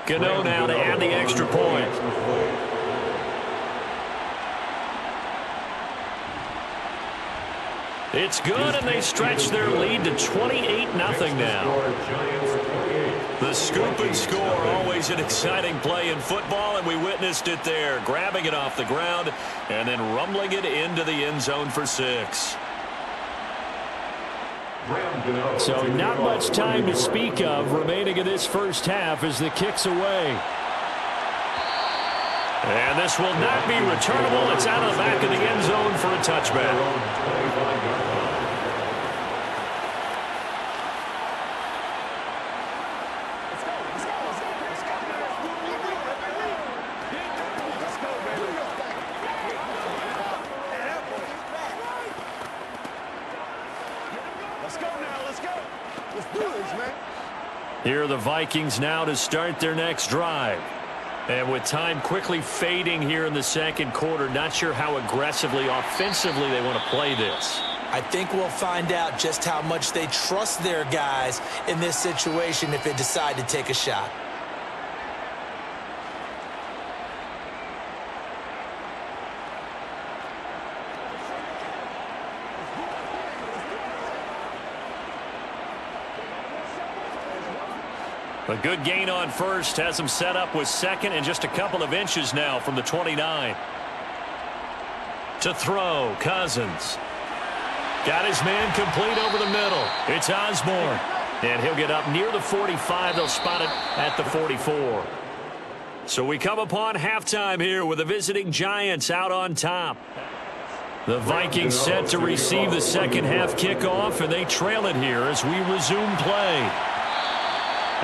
Gano now to add the extra point. It's good, and they stretch their lead to 28-0 now. The scoop and score, always an exciting play in football, and we witnessed it there, grabbing it off the ground and then rumbling it into the end zone for 6. So not much time to speak of remaining in this first half as the kick's away. And this will not be returnable. It's out of the back of the end zone for a touchback. Here are the Vikings now to start their next drive. And with time quickly fading here in the second quarter, not sure how aggressively, offensively they want to play this. I think we'll find out just how much they trust their guys in this situation if they decide to take a shot. A good gain on first has him set up with second and just a couple of inches now from the 29. To throw, Cousins. Got his man complete over the middle. It's Osborne. And he'll get up near the 45. They'll spot it at the 44. So we come upon halftime here with the visiting Giants out on top. The Vikings set to receive the second half kickoff, and they trail it here as we resume play.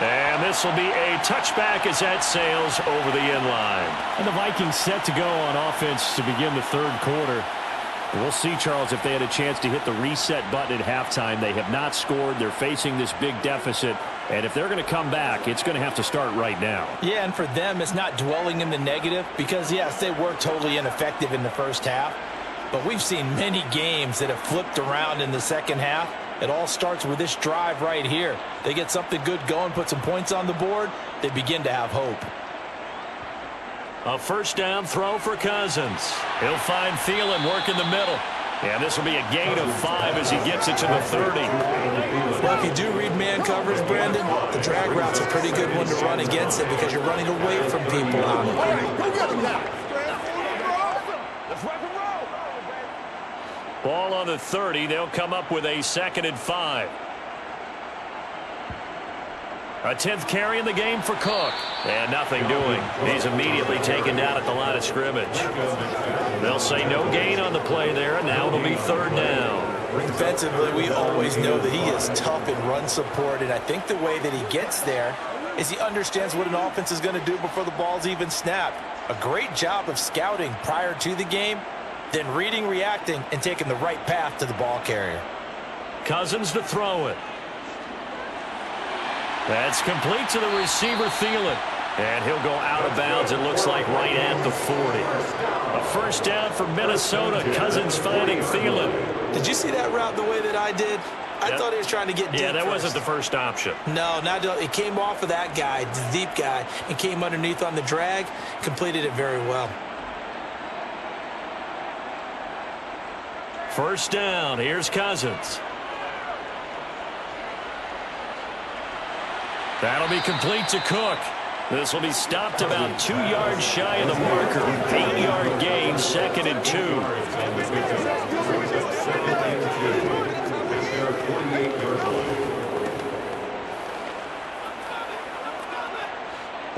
And this will be a touchback as that sails over the end line. And the Vikings set to go on offense to begin the third quarter. We'll see, Charles, if they had a chance to hit the reset button at halftime. They have not scored. They're facing this big deficit. And if they're going to come back, it's going to have to start right now. Yeah, and for them, it's not dwelling in the negative because, yes, they were totally ineffective in the first half. But we've seen many games that have flipped around in the second half. It all starts with this drive right here. They get something good going, put some points on the board, they begin to have hope. A first down throw for Cousins. He'll find Thielen work in the middle. And this will be a gain of 5 as he gets it to the 30. Well, if you do read man coverage, Brandon, the drag route's a pretty good one to run against it because you're running away from people on it. Ball on the 30. They'll come up with a 2nd and 5. A 10th carry in the game for Cook. And nothing doing. He's immediately taken down at the line of scrimmage. They'll say no gain on the play there, and now it'll be 3rd down. Defensively, we always know that he is tough in run support, and I think the way that he gets there is he understands what an offense is going to do before the ball's even snapped. A great job of scouting prior to the game, then reading, reacting, and taking the right path to the ball carrier. Cousins to throw it. That's complete to the receiver, Thielen. And he'll go out of bounds, it looks like, right at the 40. A first down for Minnesota. Cousins finding Thielen. Did you see that route the way that I did? I thought he was trying to get deep. Yeah, that first. wasn't the first option. No, it came off of that guy, the deep guy, and came underneath on the drag, completed it very well. First down, here's Cousins. That'll be complete to Cook. This will be stopped about 2 yards shy of the marker. 8-yard gain, 2nd and 2.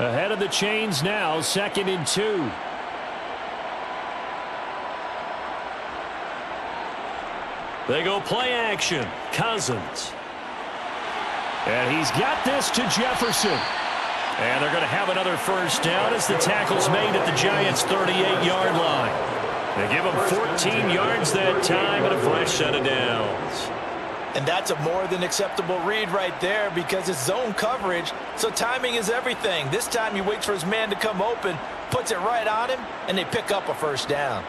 Ahead of the chains now, 2nd and 2. They go play action. Cousins. And he's got this to Jefferson. And they're going to have another first down as the tackle's made at the Giants' 38-yard line. They give them 14 yards that time and a fresh set of downs. And that's a more than acceptable read right there because it's zone coverage, so timing is everything. This time he waits for his man to come open, puts it right on him, and they pick up a first down.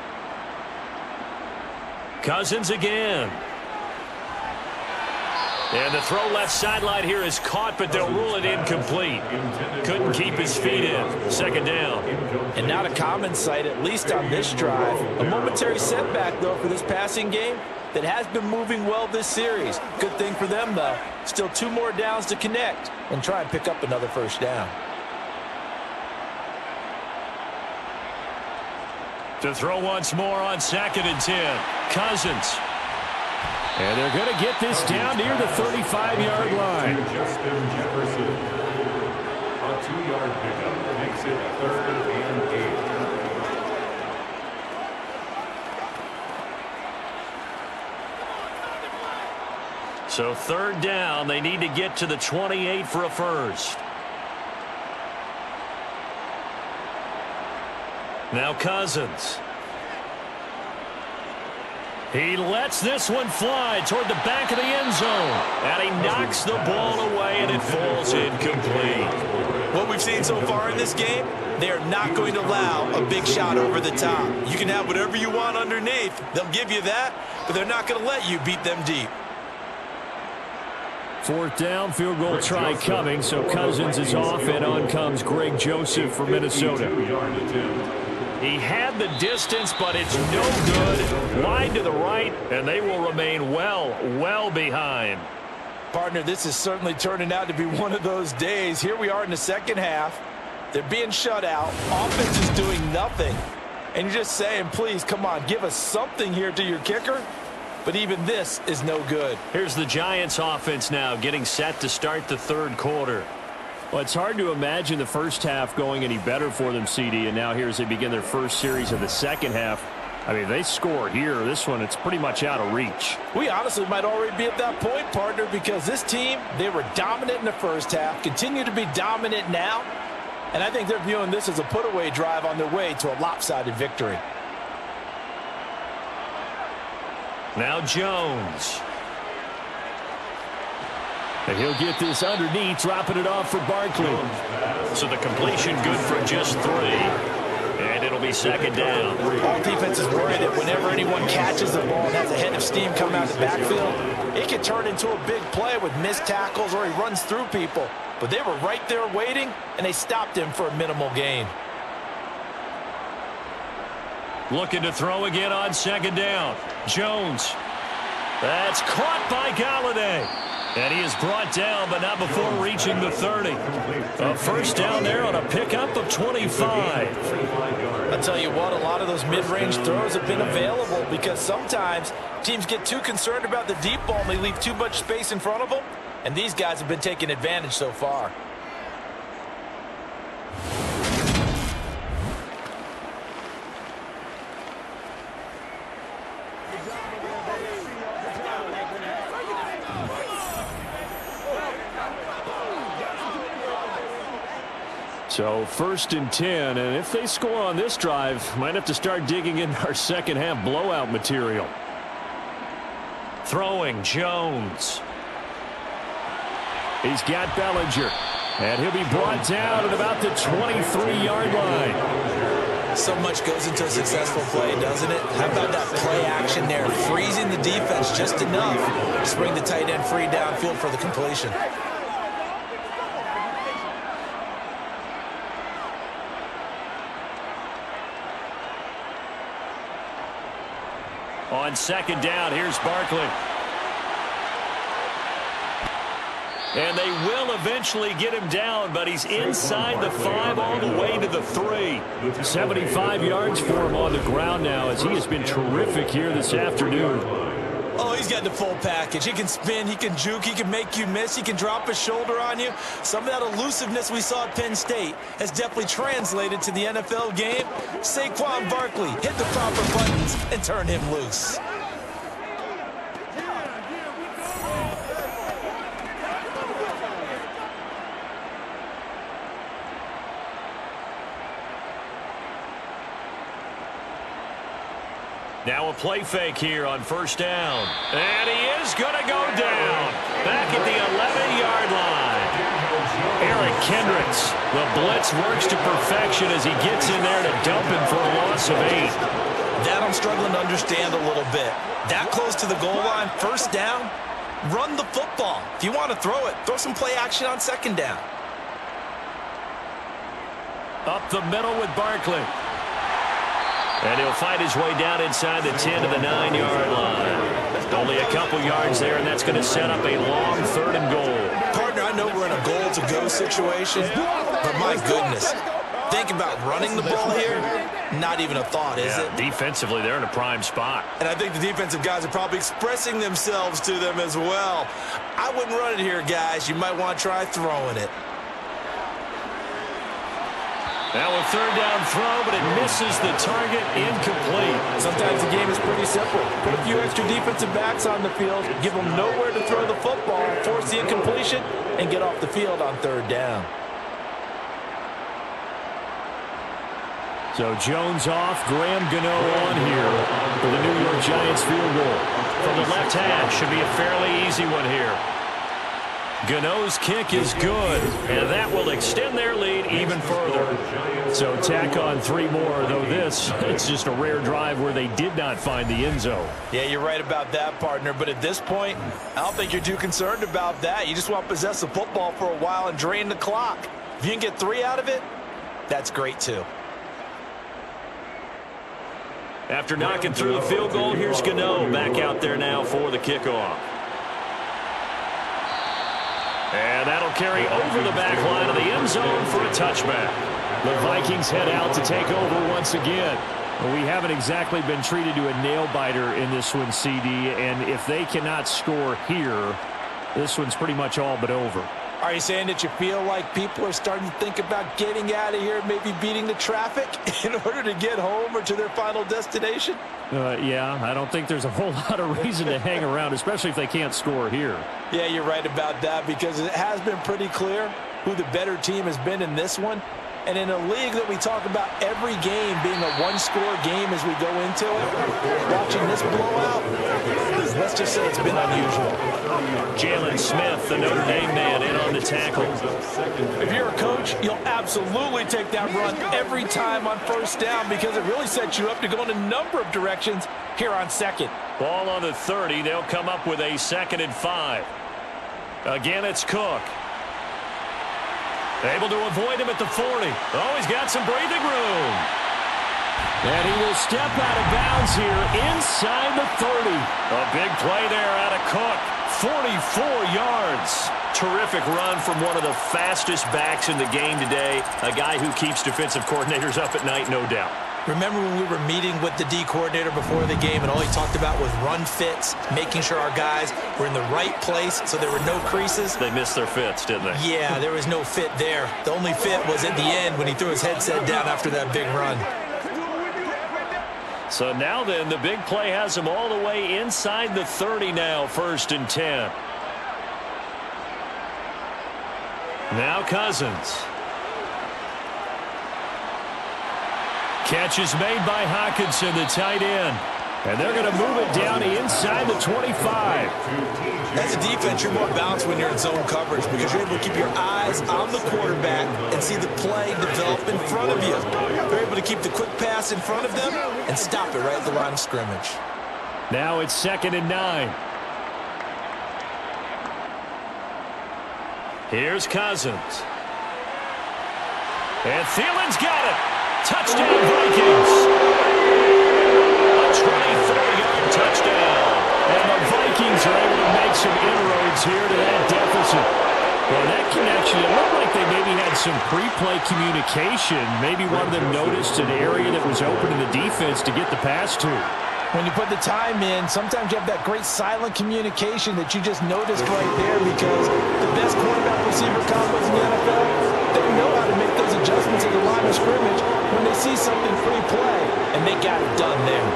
Cousins again. And the throw left sideline here is caught, but they'll rule it incomplete. Couldn't keep his feet in. 2nd down. And not a common sight, at least on this drive. A momentary setback, though, for this passing game. that has been moving well this series. Good thing for them, though. Still 2 more downs to connect and try and pick up another first down. To throw once more on 2nd and 10. Cousins. And they're going to get this down near the 35-yard line. Justin Jefferson. A 2-yard pickup makes it 3rd and 8. So 3rd down, they need to get to the 28 for a first. Now Cousins. He lets this one fly toward the back of the end zone. And he knocks the ball away, and it falls incomplete. What we've seen so far in this game, they are not going to allow a big shot over the top. You can have whatever you want underneath. They'll give you that, but they're not going to let you beat them deep. 4th down, field goal try coming, so Cousins is off, and on comes Greg Joseph for Minnesota. He had the distance, but it's no good. Wide to the right, and they will remain well behind. Partner, this is certainly turning out to be one of those days. Here we are in the second half. They're being shut out. Offense is doing nothing. And you're just saying, please, come on, give us something here to your kicker. But even this is no good. Here's the Giants offense now getting set to start the 3rd quarter. Well, it's hard to imagine the first half going any better for them, CD, and now here as they begin their first series of the second half. I mean, they score here. This one, it's pretty much out of reach. We honestly might already be at that point, partner, because this team, they were dominant in the first half, continue to be dominant now, and I think they're viewing this as a put-away drive on their way to a lopsided victory. Now Jones. And he'll get this underneath, dropping it off for Barkley. So the completion good for just 3. And it'll be 2nd down. All defenses worry that whenever anyone catches the ball and has a head of steam coming out of the backfield, it can turn into a big play with missed tackles or he runs through people. But they were right there waiting, and they stopped him for a minimal gain. Looking to throw again on 2nd down. Jones. That's caught by Galladay. And he is brought down, but not before reaching the 30. A first down there on a pickup of 25. I'll tell you what, a lot of those mid-range throws have been available because sometimes teams get too concerned about the deep ball and they leave too much space in front of them. And these guys have been taking advantage so far. So 1st and 10, and if they score on this drive, might have to start digging in our second half blowout material. Throwing Jones. He's got Bellinger, and he'll be brought down at about the 23-yard line. So much goes into a successful play, doesn't it? How about that play action there, freezing the defense just enough to bring the tight end free downfield for the completion. On 2nd down, here's Barkley. And they will eventually get him down, but he's inside the 5 all the way to the 3. 75 yards for him on the ground now as he has been terrific here this afternoon. Oh, he's got the full package. He can spin, he can juke, he can make you miss, he can drop his shoulder on you. Some of that elusiveness we saw at Penn State has definitely translated to the NFL game. Saquon Barkley hit the proper buttons and turn him loose. Now a play fake here on 1st down. And he is going to go down. Back at the 11-yard line. Eric Kendricks. The blitz works to perfection as he gets in there to dump him for a loss of 8. That I'm struggling to understand a little bit. That close to the goal line, 1st down, run the football. If you want to throw it, throw some play action on 2nd down. Up the middle with Barkley. And he'll find his way down inside the 10 to the 9-yard line. Only a couple yards there, and that's going to set up a long 3rd and goal. Partner, I know we're in a goal-to-go situation, but my goodness, think about running the ball here. Not even a thought, is it? Defensively, they're in a prime spot. And I think the defensive guys are probably expressing themselves to them as well. I wouldn't run it here, guys. You might want to try throwing it. Now a 3rd down throw, but it misses the target, incomplete. Sometimes the game is pretty simple. Put a few extra defensive backs on the field, give them nowhere to throw the football, force the incompletion, and get off the field on 3rd down. So Jones off, Graham Gano on here for the New York Giants field goal. From the left hash, should be a fairly easy one here. Gano's kick is good, and that will extend their lead even further. So tack on 3 more, though it's just a rare drive where they did not find the end zone. Yeah, you're right about that, partner. But at this point, I don't think you're too concerned about that. You just want to possess the football for a while and drain the clock. If you can get 3 out of it, that's great too. After knocking through the field goal, here's Gano back out there now for the kickoff. And that'll carry over the back line of the end zone for a touchback. The Vikings head out to take over once again. We haven't exactly been treated to a nail-biter in this one, CD, and if they cannot score here, this one's pretty much all but over. Are you saying that you feel like people are starting to think about getting out of here, maybe beating the traffic in order to get home or to their final destination? Yeah, I don't think there's a whole lot of reason to hang around, especially if they can't score here. Yeah, you're right about that because it has been pretty clear who the better team has been in this one. And in a league that we talk about every game being a one-score game as we go into it, watching this blowout, let's just say it's been unusual. Jalen Smith, the Notre Dame man, in on the tackle. If you're a coach, you'll absolutely take that run every time on 1st down because it really sets you up to go in a number of directions here on 2nd. Ball on the 30. They'll come up with a 2nd and 5. Again, it's Cook. Able to avoid him at the 40. Oh, he's got some breathing room. And he will step out of bounds here inside the 30. A big play there out of Cook. 44 yards. Terrific run from one of the fastest backs in the game today. A guy who keeps defensive coordinators up at night, no doubt. Remember when we were meeting with the D coordinator before the game and all he talked about was run fits, making sure our guys were in the right place so there were no creases? They missed their fits, didn't they? Yeah, there was no fit there. The only fit was at the end when he threw his headset down after that big run. So now then, the big play has him all the way inside the 30 now, 1st and 10. Now Cousins. Catch is made by Hockenson, the tight end. And they're going to move it down inside the 25. As a defense, you're more balanced when you're in zone coverage because you're able to keep your eyes on the quarterback and see the play develop in front of you. You're able to keep the quick pass in front of them and stop it right at the line of scrimmage. Now it's 2nd and 9. Here's Cousins. And Thielen's got it. Touchdown, Vikings. A 24-yard touchdown. And the Vikings are able to make some inroads here to that deficit. Well, that connection, it looked like they maybe had some pre-play communication. Maybe one of them noticed an area that was open in the defense to get the pass to. When you put the time in, sometimes you have that great silent communication that you just noticed right there because the best quarterback receiver combos in the NFL, they know how to make those adjustments at the line of scrimmage when they see something pre-play, and they got it done there.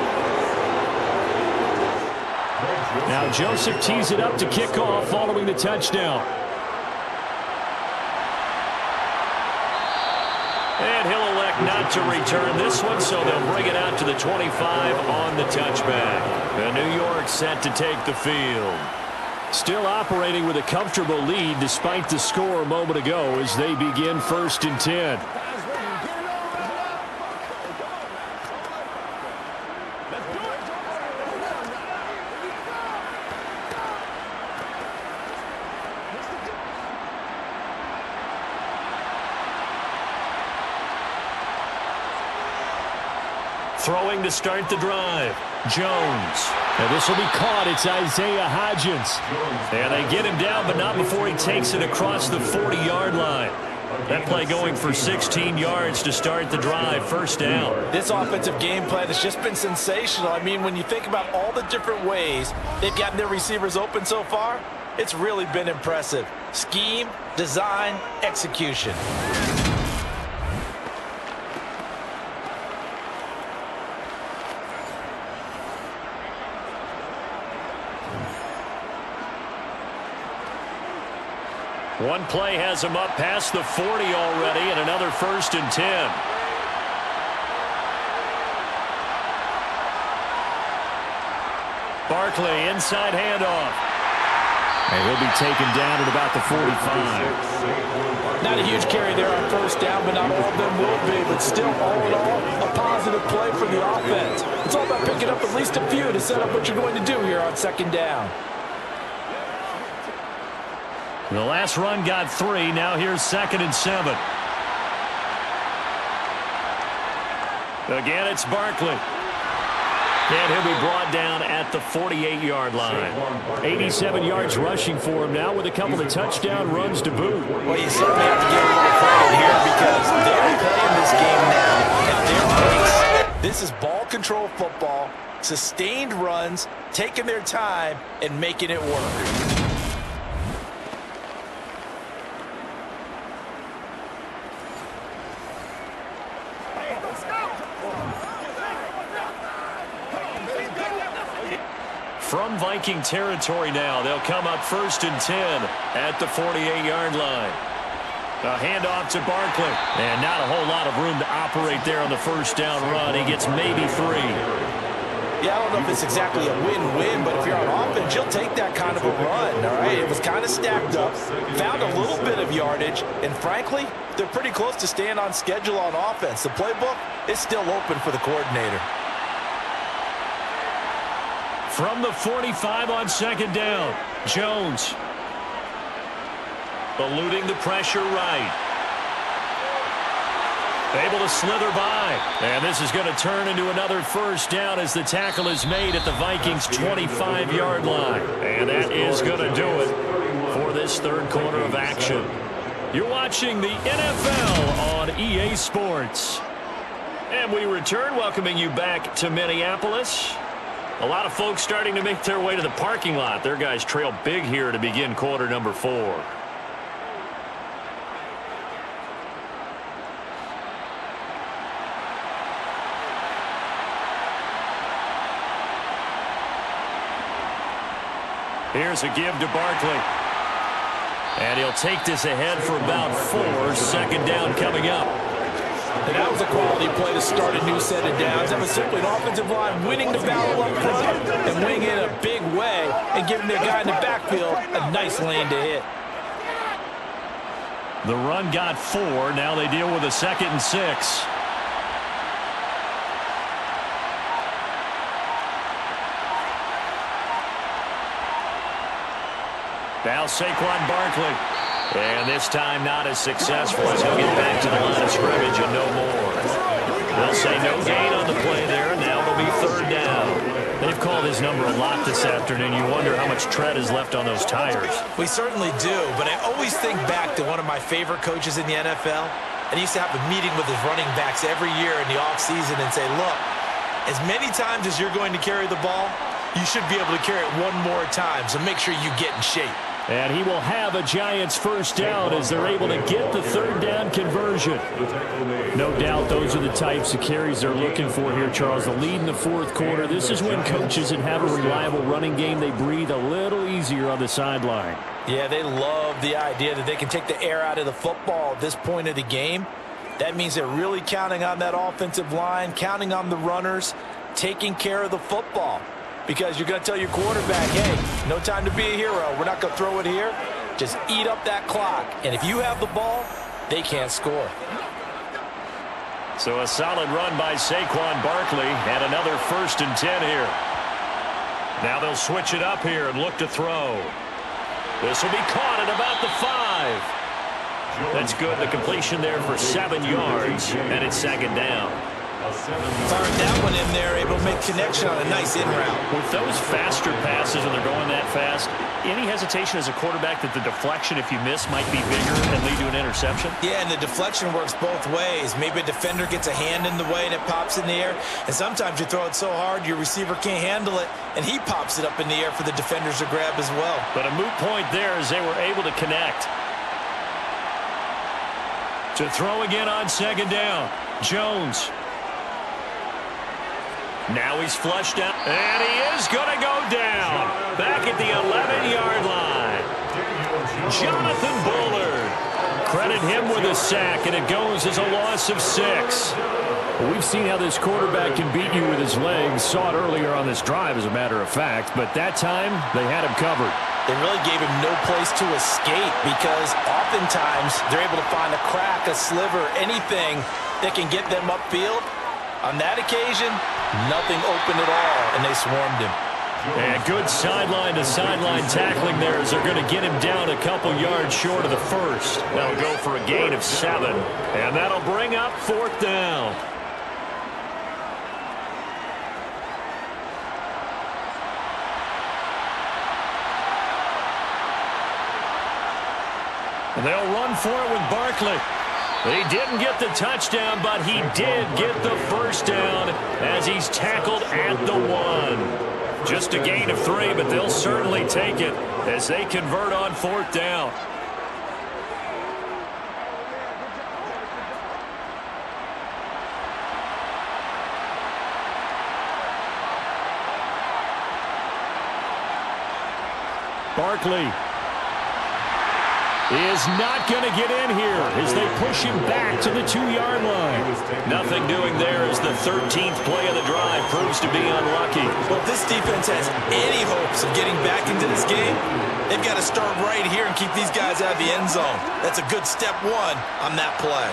Now Joseph tees it up to kick off following the touchdown. And he'll elect not to return this one, so they'll bring it out to the 25 on the touchback. And New York set to take the field. Still operating with a comfortable lead despite the score a moment ago as they begin 1st and 10. Throwing to start the drive. Jones. And this will be caught. It's Isaiah Hodgins. And they get him down, but not before he takes it across the 40-yard line. That play going for 16 yards to start the drive. First down. This offensive game plan has just been sensational. I mean, when you think about all the different ways they've gotten their receivers open so far, it's really been impressive. Scheme, design, execution. One play has him up past the 40 already, and another 1st and 10. Barkley, inside handoff. And he'll be taken down at about the 45. Not a huge carry there on first down, but not all of them will be. But still, all in all, a positive play for the offense. It's all about picking up at least a few to set up what you're going to do here on second down. The last run got 3. Now here's 2nd and 7. Again, it's Barkley. And he'll be brought down at the 48-yard line. 87 yards rushing for him now with a couple of touchdown runs to boot. Well, you certainly have to give a little credit here because they're playing this game now at their pace. This is ball control football, sustained runs, taking their time, and making it work. From Viking territory now, they'll come up 1st and 10 at the 48-yard line. A handoff to Barkley. And not a whole lot of room to operate there on the first down run. He gets maybe 3. Yeah, I don't know if it's exactly a win-win, but if you're on offense, you'll take that kind of a run, all right? It was kind of stacked up, found a little bit of yardage, and frankly, they're pretty close to staying on schedule on offense. The playbook is still open for the coordinator. From the 45 on second down, Jones. Eluding the pressure right. Able to slither by. And this is going to turn into another first down as the tackle is made at the Vikings' 25-yard line. And that is going to do it for this third quarter of action. You're watching the NFL on EA Sports. And we return, welcoming you back to Minneapolis. A lot of folks starting to make their way to the parking lot. Their guys trail big here to begin quarter number 4. Here's a give to Barkley. And he'll take this ahead for about 4. Second down coming up. And that was a quality play to start a new set of downs. That was simply an offensive line winning the battle up front and winning it in a big way and giving their guy in the backfield a nice lane to hit. The run got 4. Now they deal with a 2nd and 6. Now Saquon Barkley. And this time not as successful as he'll get back to the line of scrimmage and no more. They'll say no gain on the play there. Now it'll be 3rd down. They've called his number a lot this afternoon. You wonder how much tread is left on those tires. We certainly do, but I always think back to one of my favorite coaches in the NFL. And he used to have a meeting with his running backs every year in the offseason and say, look, as many times as you're going to carry the ball, you should be able to carry it one more time, so make sure you get in shape. And he will have a Giants first down as they're able to get the 3rd down conversion. No doubt those are the types of carries they're looking for here, Charles. The lead in the 4th quarter. This is when coaches that have a reliable running game, they breathe a little easier on the sideline. Yeah, they love the idea that they can take the air out of the football at this point of the game. That means they're really counting on that offensive line, counting on the runners, taking care of the football. Because you're going to tell your quarterback, hey, no time to be a hero. We're not going to throw it here. Just eat up that clock. And if you have the ball, they can't score. So a solid run by Saquon Barkley and another 1st and 10 here. Now they'll switch it up here and look to throw. This will be caught at about the 5. That's good. The completion there for 7 yards, and it's 2nd down. Firing that one in there, able to make connection on a nice in route. With those faster passes when they're going that fast, any hesitation as a quarterback that the deflection, if you miss, might be bigger and lead to an interception? Yeah, and the deflection works both ways. Maybe a defender gets a hand in the way and it pops in the air. And sometimes you throw it so hard your receiver can't handle it, and he pops it up in the air for the defenders to grab as well. But a moot point there as they were able to connect. To throw again on second down. Jones. Now he's flushed out, and he is going to go down. Back at the 11-yard line. Jonathan Bullard. Credit him with a sack, and it goes as a loss of 6. Well, we've seen how this quarterback can beat you with his legs. Saw it earlier on this drive, as a matter of fact. But that time, they had him covered. They really gave him no place to escape because oftentimes they're able to find a crack, a sliver, anything that can get them upfield. On that occasion, nothing open at all, and they swarmed him. And good sideline-to-sideline tackling there as they're going to get him down a couple yards short of the first. That'll go for a gain of 7, and that'll bring up 4th down. And they'll run for it with Barkley. He didn't get the touchdown, but he did get the first down as he's tackled at the 1. Just a gain of 3, but they'll certainly take it as they convert on 4th down. Barkley is not going to get in here as they push him back to the 2-yard line. Nothing doing there as the 13th play of the drive proves to be unlucky. Well, if this defense has any hopes of getting back into this game, they've got to start right here and keep these guys out of the end zone. That's a good step 1 on that play.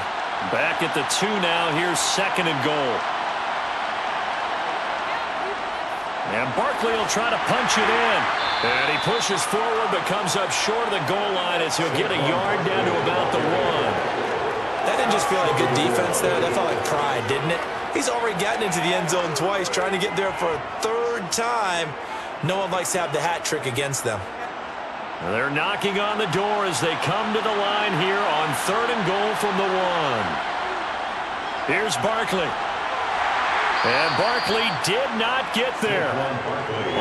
Back at the 2 now. Here's 2nd and goal. And Barkley will try to punch it in. And he pushes forward but comes up short of the goal line as he'll get a yard down to about the 1. That didn't just feel like good defense there. That felt like pride, didn't it? He's already gotten into the end zone twice, trying to get there for a 3rd time. No one likes to have the hat trick against them. They're knocking on the door as they come to the line here on 3rd and goal from the 1. Here's Barkley. And Barkley did not get there.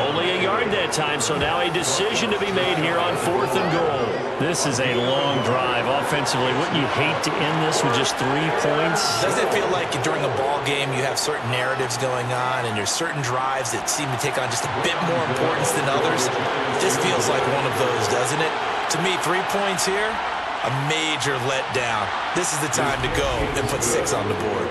Only a yard that time, so now a decision to be made here on 4th and goal. This is a long drive offensively. Wouldn't you hate to end this with just 3 points? Doesn't it feel like during a ball game you have certain narratives going on and there's certain drives that seem to take on just a bit more importance than others? This feels like one of those, doesn't it? To me, 3 points here, a major letdown. This is the time to go and put 6 on the board.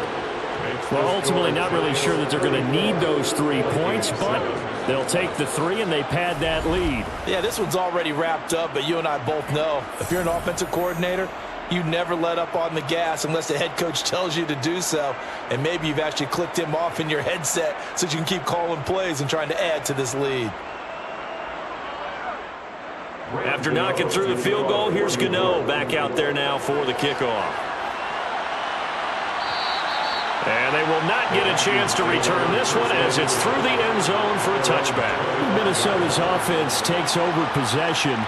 Well, ultimately not really sure that they're going to need those 3 points, but they'll take the 3 and they pad that lead. Yeah, this one's already wrapped up, but you and I both know if you're an offensive coordinator, you never let up on the gas unless the head coach tells you to do so. And maybe you've actually clicked him off in your headset so you can keep calling plays and trying to add to this lead. After knocking through the field goal, here's Gano back out there now for the kickoff. And they will not get a chance to return this one as it's through the end zone for a touchback. Minnesota's offense takes over possession.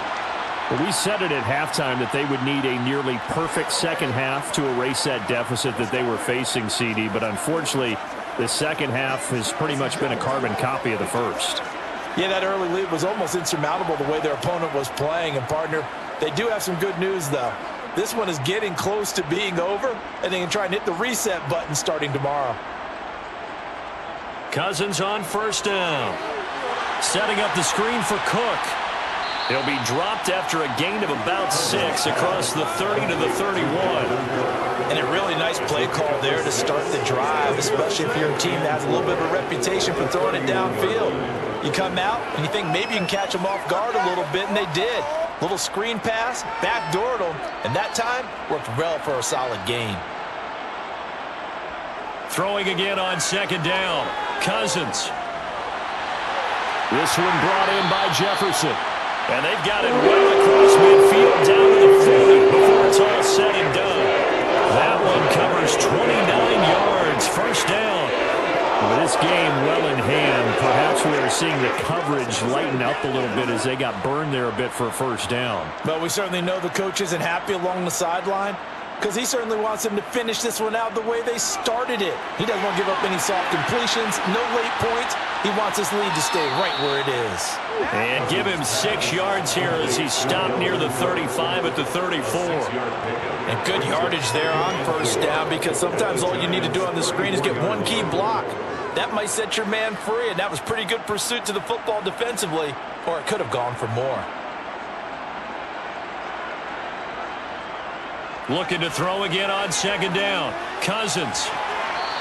But we said it at halftime that they would need a nearly perfect second half to erase that deficit that they were facing, CD. But unfortunately, the second half has pretty much been a carbon copy of the first. Yeah, that early lead was almost insurmountable the way their opponent was playing. And, partner, they do have some good news, though. This one is getting close to being over, and they can try and hit the reset button starting tomorrow. Cousins on 1st down. Setting up the screen for Cook. He'll be dropped after a gain of about 6 across the 30 to the 31. And a really nice play call there to start the drive, especially if you're a team that has a little bit of a reputation for throwing it downfield. You come out, and you think maybe you can catch them off guard a little bit, and they did. Little screen pass, backdoored them, and that time worked well for a solid gain. Throwing again on 2nd down. Cousins. This one brought in by Jefferson. And they've got it well across midfield down to the 40 before it's all said and done. That one covers 29 yards. 1st down. With this game well in hand, perhaps we are seeing the coverage lighten up a little bit as they got burned there a bit for a first down. But we certainly know the coach isn't happy along the sideline because he certainly wants them to finish this one out the way they started it. He doesn't want to give up any soft completions, no late points. He wants his lead to stay right where it is. And give him 6 yards here as he stopped near the 35 at the 34. And good yardage there on first down because sometimes all you need to do on the screen is get one key block. That might set your man free, and that was pretty good pursuit to the football defensively, or it could have gone for more. Looking to throw again on second down. Cousins.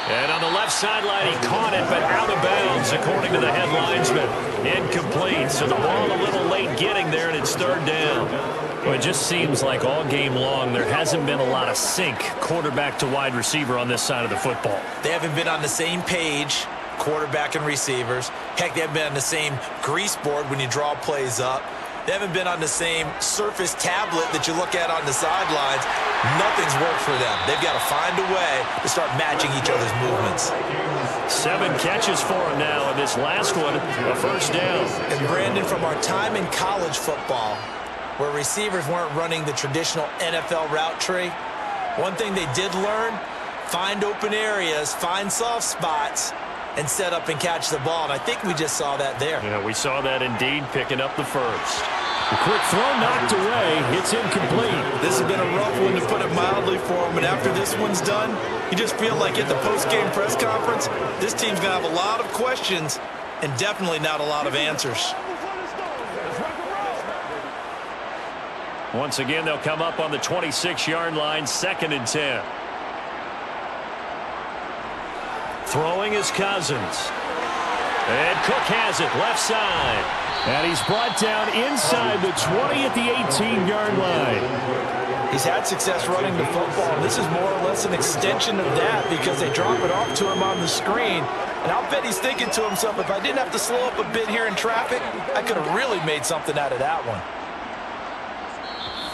And on the left sideline, he caught it, but out of bounds, according to the head linesman. Incomplete, so the ball a little late getting there, and it's third down. Well, it just seems like all game long there hasn't been a lot of sync quarterback to wide receiver on this side of the football. They haven't been on the same page, quarterback and receivers. Heck, they haven't been on the same grease board when you draw plays up. They haven't been on the same Surface tablet that you look at on the sidelines. Nothing's worked for them. They've got to find a way to start matching each other's movements. 7 catches for him now, and this last one, a first down. And Brandon, from our time in college football, where receivers weren't running the traditional NFL route tree, one thing they did learn, find open areas, find soft spots, and set up and catch the ball. And I think we just saw that there. Yeah, we saw that indeed, picking up the first. A quick throw knocked away. It's incomplete. This has been a rough one, to put it mildly, for him. And after this one's done, you just feel like at the post-game press conference, this team's going to have a lot of questions and definitely not a lot of answers. Once again, they'll come up on the 26-yard line, 2nd and 10. Throwing is Cousins. And Cook has it, left side. And he's brought down inside the 20 at the 18-yard line. He's had success running the football, and this is more or less an extension of that because they drop it off to him on the screen. And I'll bet he's thinking to himself, if I didn't have to slow up a bit here in traffic, I could have really made something out of that one.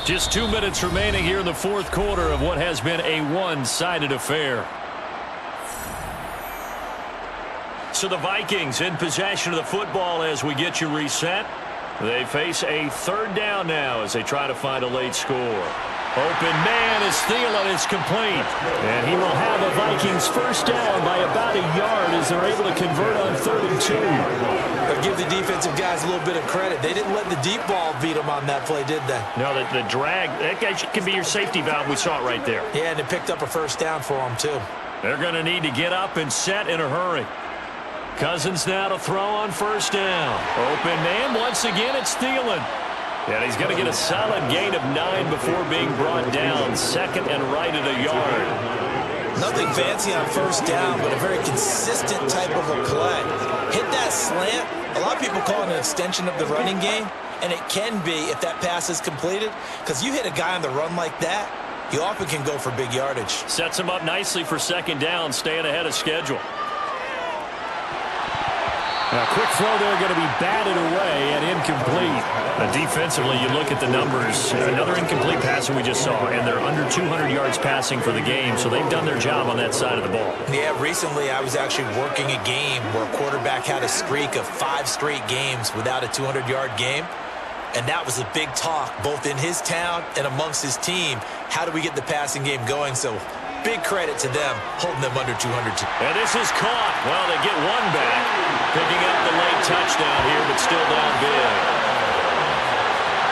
Just 2 minutes remaining here in the fourth quarter of what has been a one-sided affair. So the Vikings in possession of the football as we get you reset. They face a third down now as they try to find a late score. Open man is Thielen. It's complete. And he will have a Vikings first down by about a yard as they're able to convert on 3rd and 2. But give the defensive guys a little bit of credit. They didn't let the deep ball beat them on that play, did they? No, the drag, that guy can be your safety valve. We saw it right there. Yeah, and it picked up a first down for them, too. They're going to need to get up and set in a hurry. Cousins now to throw on first down. Open man. Once again, it's Thielen. And he's going to get a solid gain of 9 before being brought down. 2nd and right at a yard. Nothing fancy on first down, but a very consistent type of a play. Hit that slant. A lot of people call it an extension of the running game, and it can be if that pass is completed, because you hit a guy on the run like that, you often can go for big yardage. Sets him up nicely for 2nd down, staying ahead of schedule. A quick throw there, going to be batted away and incomplete. Defensively, you look at the numbers. Another incomplete passing we just saw, and they're under 200 yards passing for the game, so they've done their job on that side of the ball. Yeah, recently I was actually working a game where a quarterback had a streak of 5 straight games without a 200-yard game, and that was a big talk both in his town and amongst his team. How do we get the passing game going? So big credit to them, holding them under 200. And this is caught. Well, they get one back, picking up the late touchdown here, but still down big.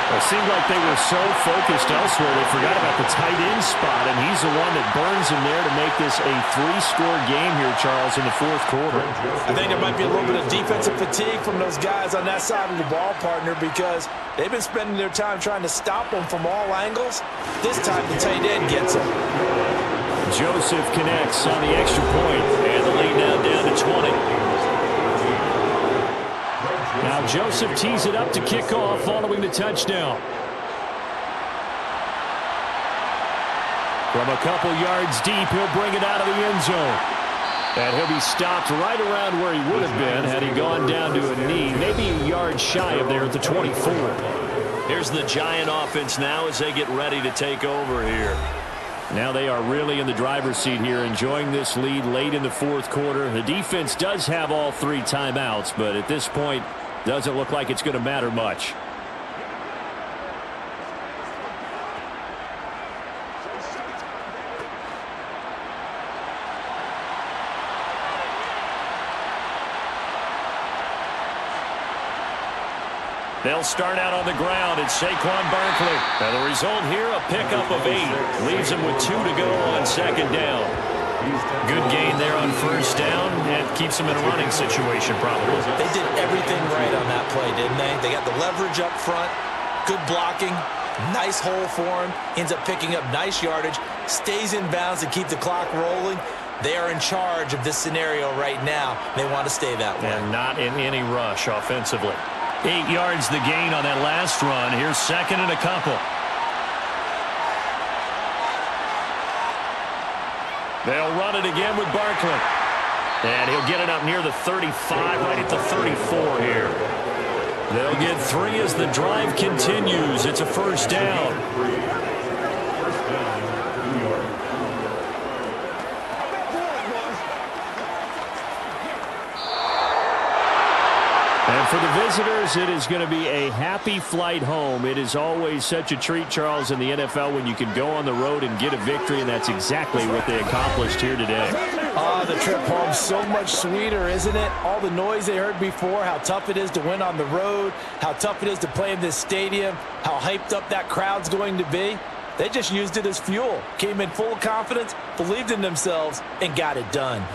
It seemed like they were so focused elsewhere, they forgot about the tight end spot, and he's the one that burns him there to make this a 3-score game here, Charles, in the fourth quarter. I think there might be a little bit of defensive fatigue from those guys on that side of the ball, partner, because they've been spending their time trying to stop them from all angles. This time the tight end gets him. Joseph connects on the extra point, and the lead now down to 20. Now Joseph tees it up to kick off following the touchdown. From a couple yards deep, he'll bring it out of the end zone. And he'll be stopped right around where he would have been had he gone down to a knee, maybe a yard shy of there at the 24. Here's the Giant offense now as they get ready to take over here. Now they are really in the driver's seat here, enjoying this lead late in the fourth quarter. The defense does have all 3 timeouts, but at this point, doesn't look like it's going to matter much. They'll start out on the ground. It's Saquon Barkley. Now the result here, a pickup of 8. Leaves him with 2 to go on second down. Good gain there on first down, and keeps him in a running situation probably. They did everything right on that play, didn't they? They got the leverage up front, good blocking, nice hole for him, ends up picking up nice yardage, stays in bounds to keep the clock rolling. They are in charge of this scenario right now. They want to stay that way. And not in any rush offensively. 8 yards the gain on that last run. Here's second and a couple. They'll run it again with Barkley. And he'll get it up near the 35, right at the 34 here. They'll get 3 as the drive continues. It's a first down. And for the visitors, it is going to be a happy flight home. It is always such a treat, Charles, in the NFL when you can go on the road and get a victory, and that's exactly what they accomplished here today. The trip home so much sweeter, isn't it? All the noise they heard before, how tough it is to win on the road, how tough it is to play in this stadium, how hyped up that crowd's going to be. They just used it as fuel, came in full of confidence, believed in themselves, and got it done.